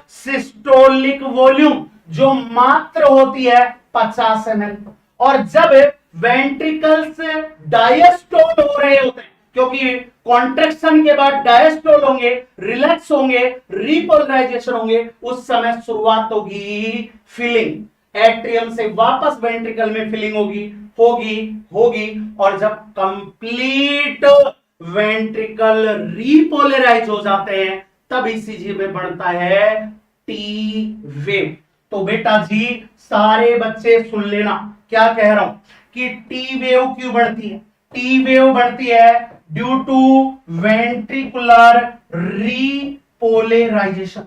सिस्टोलिक वॉल्यूम, जो मात्र होती है 50 ml। और जब वेंट्रिकल्स डायस्टोल हो रहे होते हैं, क्योंकि कॉन्ट्रैक्शन के बाद डायस्टोल होंगे, रिलैक्स होंगे, रिपोलराइजेशन होंगे, उस समय शुरुआत होगी फिलिंग, एट्रियम से वापस वेंट्रिकल में फिलिंग होगी। और जब कंप्लीट वेंट्रिकल रिपोलराइज हो जाते हैं, तब ईसीजी में बढ़ता है टी वेव। तो बेटा जी सारे बच्चे सुन लेना, क्या कह रहा हूं कि टी वेव क्यों बढ़ती है? टी वेव बढ़ती है ड्यू टू वेंट्रिकुलर रिपोलराइजेशन।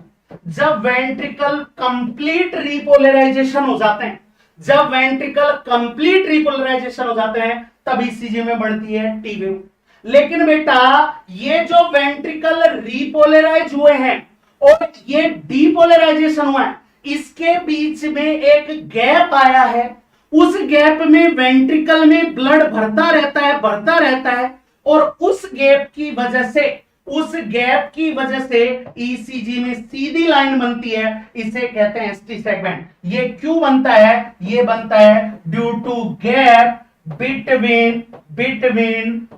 जब वेंट्रिकल कंप्लीट रिपोलराइजेशन हो जाते हैं, तब ईसीजी में बढ़ती है टी वेव। लेकिन बेटा ये जो वेंट्रिकल रिपोलराइज हुए हैं और ये डीपोलराइजेशन हुआ है, इसके बीच में एक गैप आया है। उस गैप में वेंट्रिकल में ब्लड भरता रहता है और उस गैप की वजह से ईसीजी में सीधी लाइन बनती है, इसे कहते हैं एसटी सेगमेंट। ये क्यों बनता है? ये बनता है due to gap between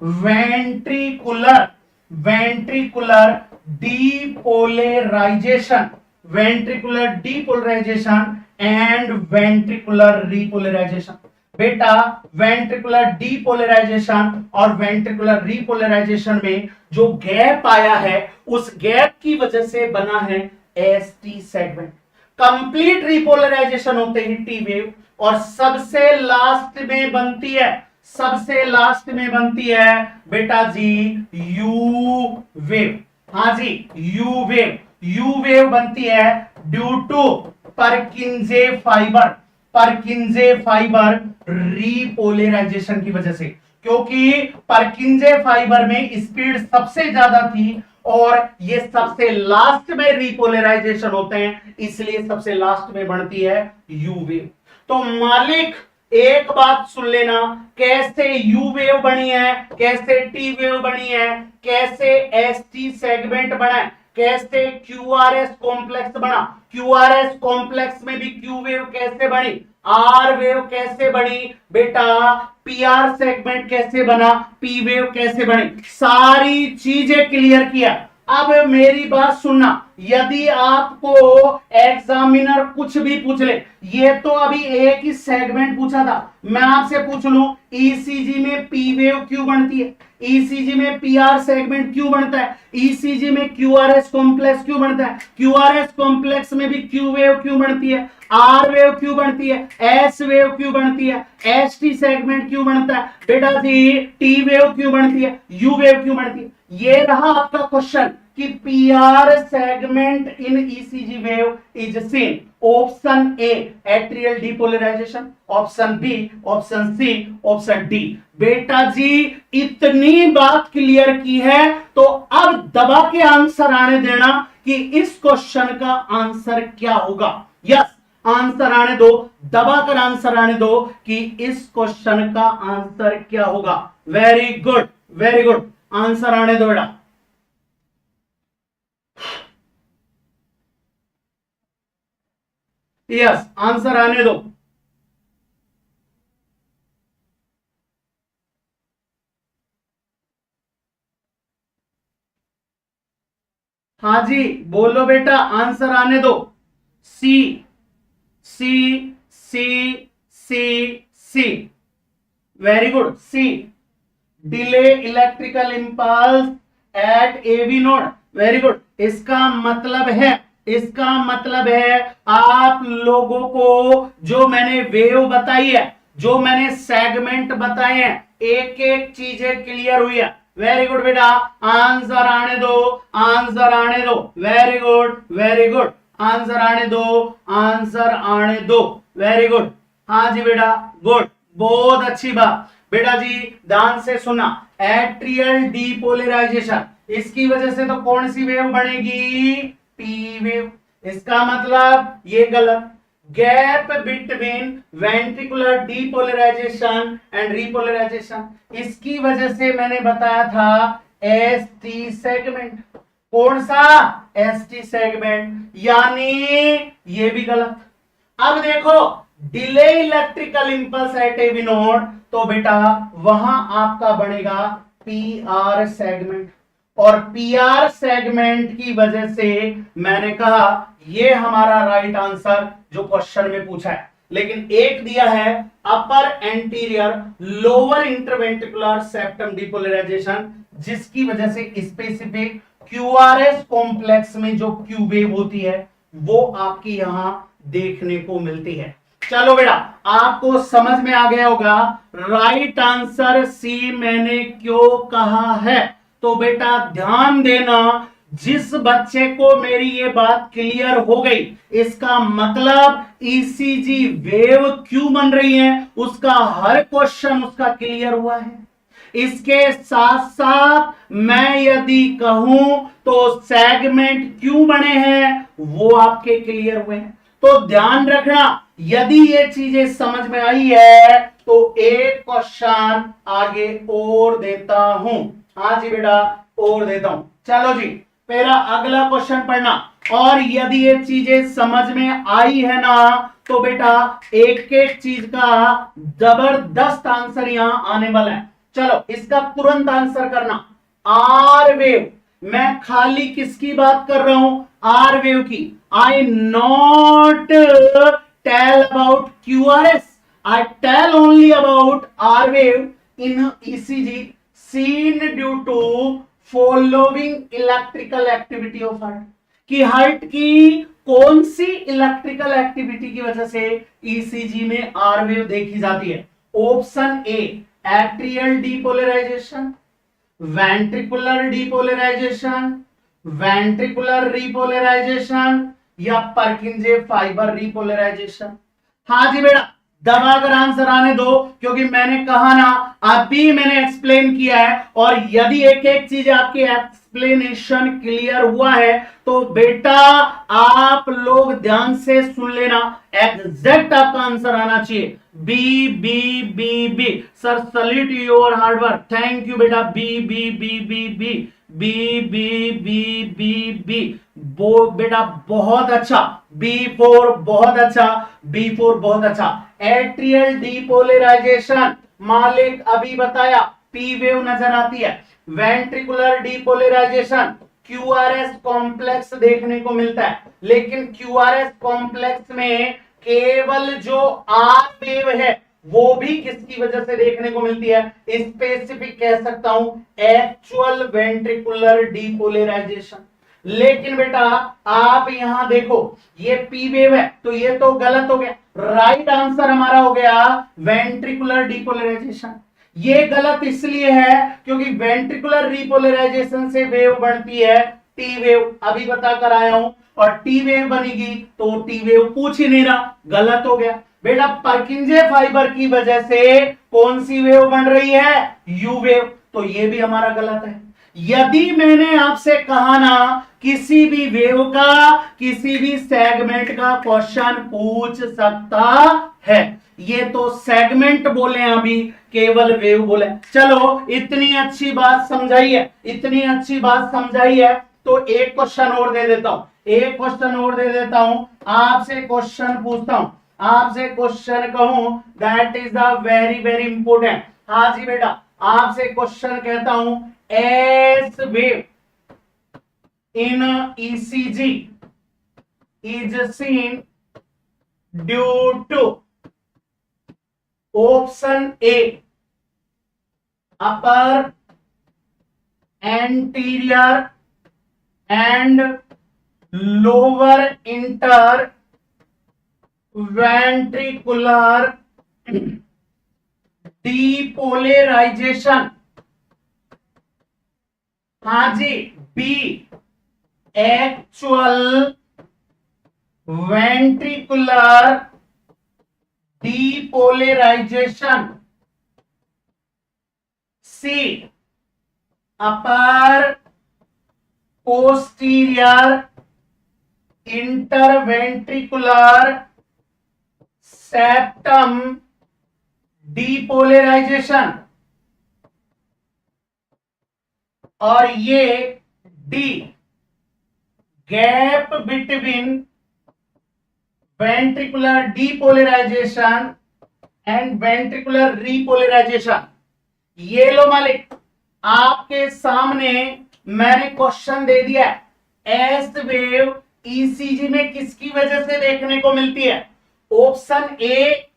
ventricular depolarisation and ventricular repolarisation. बेटा वेंट्रिकुलर डीपोलराइजेशन और वेंट्रिकुलर रिपोलराइजेशन में जो गैप आया है, उस गैप की वजह से बना है एसटी सेगमेंट। कंप्लीट रिपोलराइजेशन होते ही टी वेव, और सबसे लास्ट में बनती है बेटा जी यू वेव। हाँ जी यू वेव बनती है due to Purkinje fibre repolarisation की वजह से, क्योंकि परकिंजे फाइबर में स्पीड सबसे ज्यादा थी और ये सबसे लास्ट में रिपोलराइजेशन होते हैं, इसलिए सबसे लास्ट में बढ़ती है यू वेव। तो मालिक एक बात सुन लेना, कैसे यू वेव बनी है, कैसे टी वेव बनी है, कैसे एसटी सेगमेंट बना है, कैसे क्यूआरएस कॉम्प्लेक्स बना, क्यूआरएस कॉम्प्लेक्स में भी क्यू वेव कैसे बनी, आर वेव कैसे बनी, बेटा पीआर सेगमेंट कैसे बना, पी वेव कैसे बनी, सारी चीजें क्लियर किया। अब मेरी बात सुनना, यदि आपको एग्जामिनर कुछ भी पूछ ले, ये तो अभी एक ही सेगमेंट पूछा था, मैं आपसे पूछ लूं ईसीजी में पी वेव क्यों बनती है, ईसीजी में पीआर सेगमेंट क्यों बनता है, ईसीजी में क्यूआरएस कॉम्प्लेक्स क्यों बनता है, क्यूआरएस कॉम्प्लेक्स में भी क्यू वेव क्यों बनती है, आर वेव क्यों बनती है, एस वेव क्यों बनती है, एसटी सेगमेंट क्यों बनता है, बेटा जी टी वेव क्यों बनती है, यू वेव क्यों बनती है। ये रहा आपका क्वेश्चन, कि PR segment in ECG wave is seen. Option A atrial depolarisation, option B, option C, option D. बेटा जी इतनी बात क्लियर की है तो अब दबा के आंसर आने देना कि इस क्वेश्चन का आंसर क्या होगा। यस, आंसर आने दो, दबाकर आंसर आने दो कि इस क्वेश्चन का आंसर क्या होगा। Very good, very good, answer आने दो बेटा। यस, आंसर आने दो। हाँ जी बोलो बेटा, आंसर आने दो। C C C C C, very good, C delay electrical impulse at AV node, very good. इसका मतलब है आप लोगों को जो मैंने वेव बताई है, जो मैंने सेगमेंट बताए हैं, एक एक चीजें क्लियर हुई है। वेरी गुड बेटा, आंसर आने दो, आंसर आने दो। Very good, very good, answer आने दो, आंसर आने दो। वेरी गुड, हाँ जी बेटा, गुड, बहुत अच्छी बात। बेटा जी ध्यान से सुना, एट्रियल डीपोलराइजेशन, इसकी वजह से तो कौन सी वेव बनेगी? P wave. इसका मतलब ये गलत। Gap between ventricular depolarisation and repolarisation, इसकी वजह से मैंने बताया था एसटी सेगमेंट। कौन सा? एसटी सेगमेंट, यानी ये भी गलत। अब देखो delay electrical impulse at AV node, तो बेटा वहां आपका बनेगा पीआर सेगमेंट, और पीआर सेगमेंट की वजह से मैंने कहा ये हमारा राइट आंसर जो क्वेश्चन में पूछा है। लेकिन एक दिया है upper anterior lower interventricular septum depolarisation, जिसकी वजह से स्पेसिफिक क्यूआरएस कॉम्प्लेक्स में जो क्यू वेव होती है वो आपकी यहां देखने को मिलती है। चलो बेटा आपको समझ में आ गया होगा राइट आंसर सी मैंने क्यों कहा है। तो बेटा ध्यान देना, जिस बच्चे को मेरी ये बात क्लियर हो गई, इसका मतलब ईसीजी वेव क्यों बन रही है उसका हर क्वेश्चन उसका क्लियर हुआ है। इसके साथ साथ मैं यदि कहूं तो सेगमेंट क्यों बने हैं वो आपके क्लियर हुए हैं। तो ध्यान रखना, यदि ये चीजें समझ में आई है तो एक क्वेश्चन आगे और देता हूं। हाँ जी बेटा, और देता हूं। चलो जी मेरा अगला क्वेश्चन पढ़ना, और यदि ये चीजें समझ में आई है ना तो बेटा एक एक चीज का जबरदस्त आंसर यहां आने वाला है। चलो इसका तुरंत आंसर करना। आर वेव, मैं खाली किसकी बात कर रहा हूं? आर वेव की। I not tell about QRS, I tell only about R wave in ECG seen due to following electrical activity of heart, कि हार्ट की कौन सी इलेक्ट्रिकल एक्टिविटी की वजह से ईसीजी में आर वेव देखी जाती है? Option A atrial depolarisation, ventricular depolarisation, ventricular repolarisation, या परकिंजे फाइबर रिपोलराइजेशन। हाँ जी बेटा दबाकर आंसर आने दो, क्योंकि मैंने कहा ना अभी मैंने एक्सप्लेन किया है, और यदि एक एक चीज आपकी एक्सप्लेनेशन क्लियर हुआ है तो बेटा आप लोग ध्यान से सुन लेना, एग्जैक्ट आपका आंसर आना चाहिए B B B B. Sir salute your hard work, thank you बेटा। B B B B B B B B B B बेटा बहुत अच्छा। B4 बहुत अच्छा, B4 बहुत अच्छा। एट्रियल डीपोलराइजेशन मालिक अभी बताया, पी वेव नजर आती है। वेंट्रिकुलर डीपोलराइजेशन क्यूआरएस कॉम्प्लेक्स देखने को मिलता है, लेकिन क्यूआरएस कॉम्प्लेक्स में केवल जो आर वेव है वो भी किसकी वजह से देखने को मिलती है? स्पेसिफिक कह सकता हूं एक्चुअल वेंट्रिकुलर डीपोलराइजेशन। लेकिन बेटा आप यहां देखो ये पी वेव है तो ये तो गलत हो गया। राइट आंसर हमारा हो गया वेंट्रिकुलर डीपोलराइजेशन। ये गलत इसलिए है क्योंकि वेंट्रिकुलर रिपोलराइजेशन से वेव बढ़ती है टी वेव, अभी बता कर आया हूं, और टी वेव बनेगी तो टी वेव पूछ ही नहीं रहा, गलत हो गया बेटा। परकिंजे फाइबर की वजह से कौन सी वेव बन रही है, यू वेव, तो ये भी हमारा गलत है। यदि मैंने आपसे कहा ना किसी भी वेव का किसी भी सेगमेंट का क्वेश्चन पूछ सकता है, ये तो सेगमेंट बोले, अभी केवल वेव बोले। चलो इतनी अच्छी बात समझाई है, इतनी अच्छी बात समझाई है, तो एक क्वेश्चन और दे देता हूं, एक क्वेश्चन और दे देता हूं, आपसे क्वेश्चन पूछता हूं, आपसे क्वेश्चन कहूं that is the very very important. हाँ जी बेटा, आपसे क्वेश्चन कहता हूं, S wave in ECG is seen due to option A upper anterior and lower inter ventricular depolarisation. हाँ जी, B actual ventricular depolarisation, C upper posterior interventricular septum depolarisation, और ये D gap between ventricular depolarisation and ventricular repolarisation. ये लो मालिक, आपके सामने मैंने क्वेश्चन दे दिया, एस वेव ईसीजी में किसकी वजह से देखने को मिलती है, option A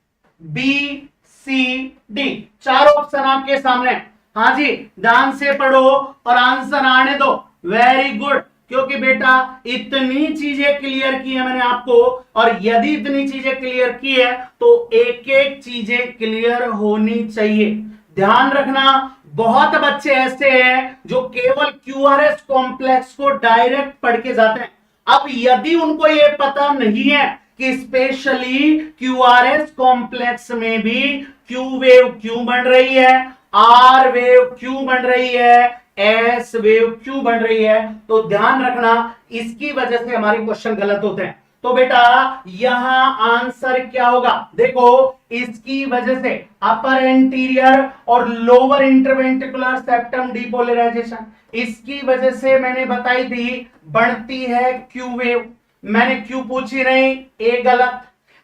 B C D, चार ऑप्शन आपके सामने। हाँ जी, ध्यान से पढ़ो और आंसर आने दो, वेरी गुड, क्योंकि बेटा इतनी चीजें क्लियर की है मैंने आपको, और यदि इतनी चीजें क्लियर की है तो एक एक चीजें क्लियर होनी चाहिए। ध्यान रखना, बहुत बच्चे ऐसे हैं जो केवल क्यूआरएस कॉम्प्लेक्स को डायरेक्ट पढ़ के जाते हैं। अब यदि उनको यह पता नहीं है कि स्पेशली क्यूआरएस कॉम्प्लेक्स में भी क्यू वेव क्यों बन रही है, आर वेव क्यों बन रही है, एस वेव क्यों बन रही है, तो ध्यान रखना इसकी वजह से हमारे क्वेश्चन गलत होते हैं। तो बेटा यहां आंसर क्या होगा, देखो इसकी वजह से अपर एंटीरियर और लोअर इंटरवेंट्रिकुलर सेप्टम डीपोलराइजेशन, इसकी वजह से मैंने बताई थी बढ़ती है क्यू वेव, मैंने क्यू पूछी नहीं, ए गलत।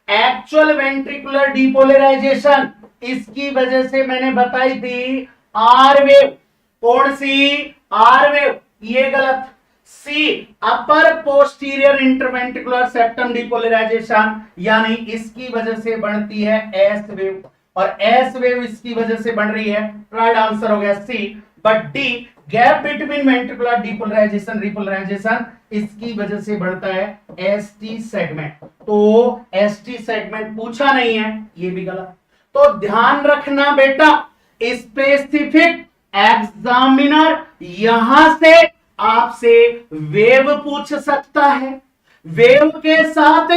एक्चुअल वेंट्रिकुलर डीपोलराइजेशन, इसकी वजह से मैंने बताई थी आर वेव, कौन सी, आर वेव, ये गलत। सी upper posterior interventricular septum depolarisation, यानी इसकी वजह से बढ़ती है एस वेव, और एस वेव इसकी वजह से बन रही है, राइट आंसर हो गया C. But D gap between ventricular depolarisation repolarisation, इसकी वजह से बढ़ता है एसटी सेगमेंट, तो एसटी सेगमेंट पूछा नहीं है, ये भी गलत। तो ध्यान रखना बेटा, स्पेसिफिक एग्जामिनर यहां से आपसे वेव पूछ सकता है, वेव के साथ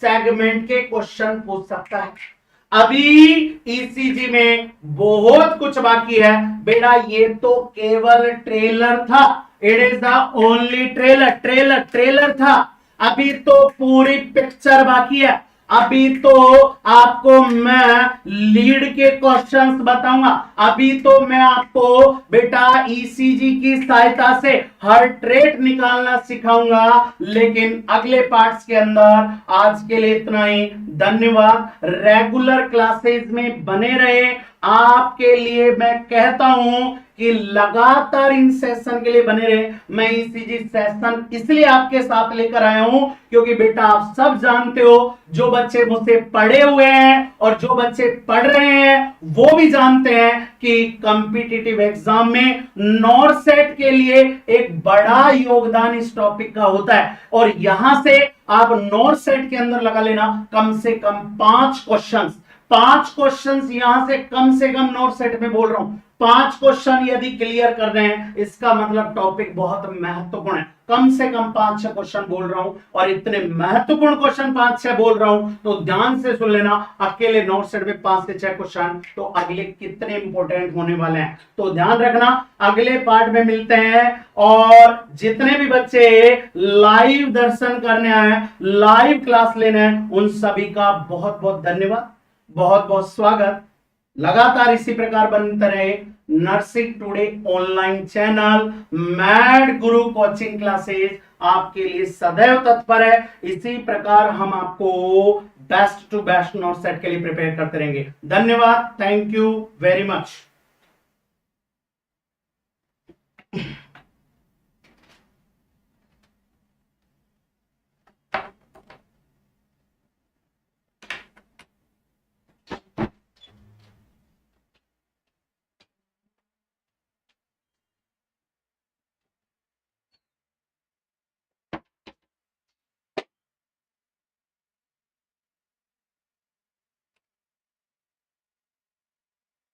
सेगमेंट के क्वेश्चन पूछ सकता है। अभी ईसीजी में बहुत कुछ बाकी है बेटा, ये तो केवल ट्रेलर था, it is the only trailer, trailer था, अभी तो पूरी पिक्चर बाकी है। अभी तो आपको मैं लीड के क्वेश्चंस बताऊंगा, अभी तो मैं आपको बेटा ईसीजी की सहायता से हर ट्रेट निकालना सिखाऊंगा, लेकिन अगले पार्ट्स के अंदर आज के लिए इतना ही। धन्यवाद, रेगुलर क्लासेस में बने रहे। आपके लिए मैं कहता हूं कि लगातार इन सेशन के लिए बने रहे। मैं ईसीजी सेशन इसलिए आपके साथ लेकर आया हूं क्योंकि बेटा आप सब जानते हो, जो बच्चे मुझसे पढ़े हुए हैं और जो बच्चे पढ़ रहे हैं वो भी जानते हैं कि कॉम्पिटिटिव एग्जाम में नॉरसेट के लिए एक बड़ा योगदान इस टॉपिक का होता है, और यहां से आप नॉरसेट के अंदर लगा लेना कम से कम 5 क्वेश्चंस, 5 क्वेश्चंस यहां से कम नोट सेट में बोल रहा हूं, 5 क्वेश्चन यदि क्लियर कर रहे हैं इसका मतलब टॉपिक बहुत महत्वपूर्ण है। कम से कम 5-6 क्वेश्चन बोल रहा हूं और इतने महत्वपूर्ण क्वेश्चन 5-6 बोल रहा हूं तो ध्यान से सुन लेना। अकेले नोट सेट में 5 से 6 क्वेश्चन तो अगले कितने इंपॉर्टेंट होने वाले हैं, तो ध्यान रखना। अगले पार्ट में मिलते हैं और जितने भी बच्चे लाइव दर्शन करने आए, लाइव क्लास लेने हैं, उन सभी का बहुत बहुत धन्यवाद, बहुत बहुत स्वागत। लगातार इसी प्रकार बनते रहे nursing today online channel, Med Guru coaching classes आपके लिए सदैव तत्पर है। इसी प्रकार हम आपको best to best note set के लिए प्रिपेयर करते रहेंगे। धन्यवाद, थैंक यू वेरी मच।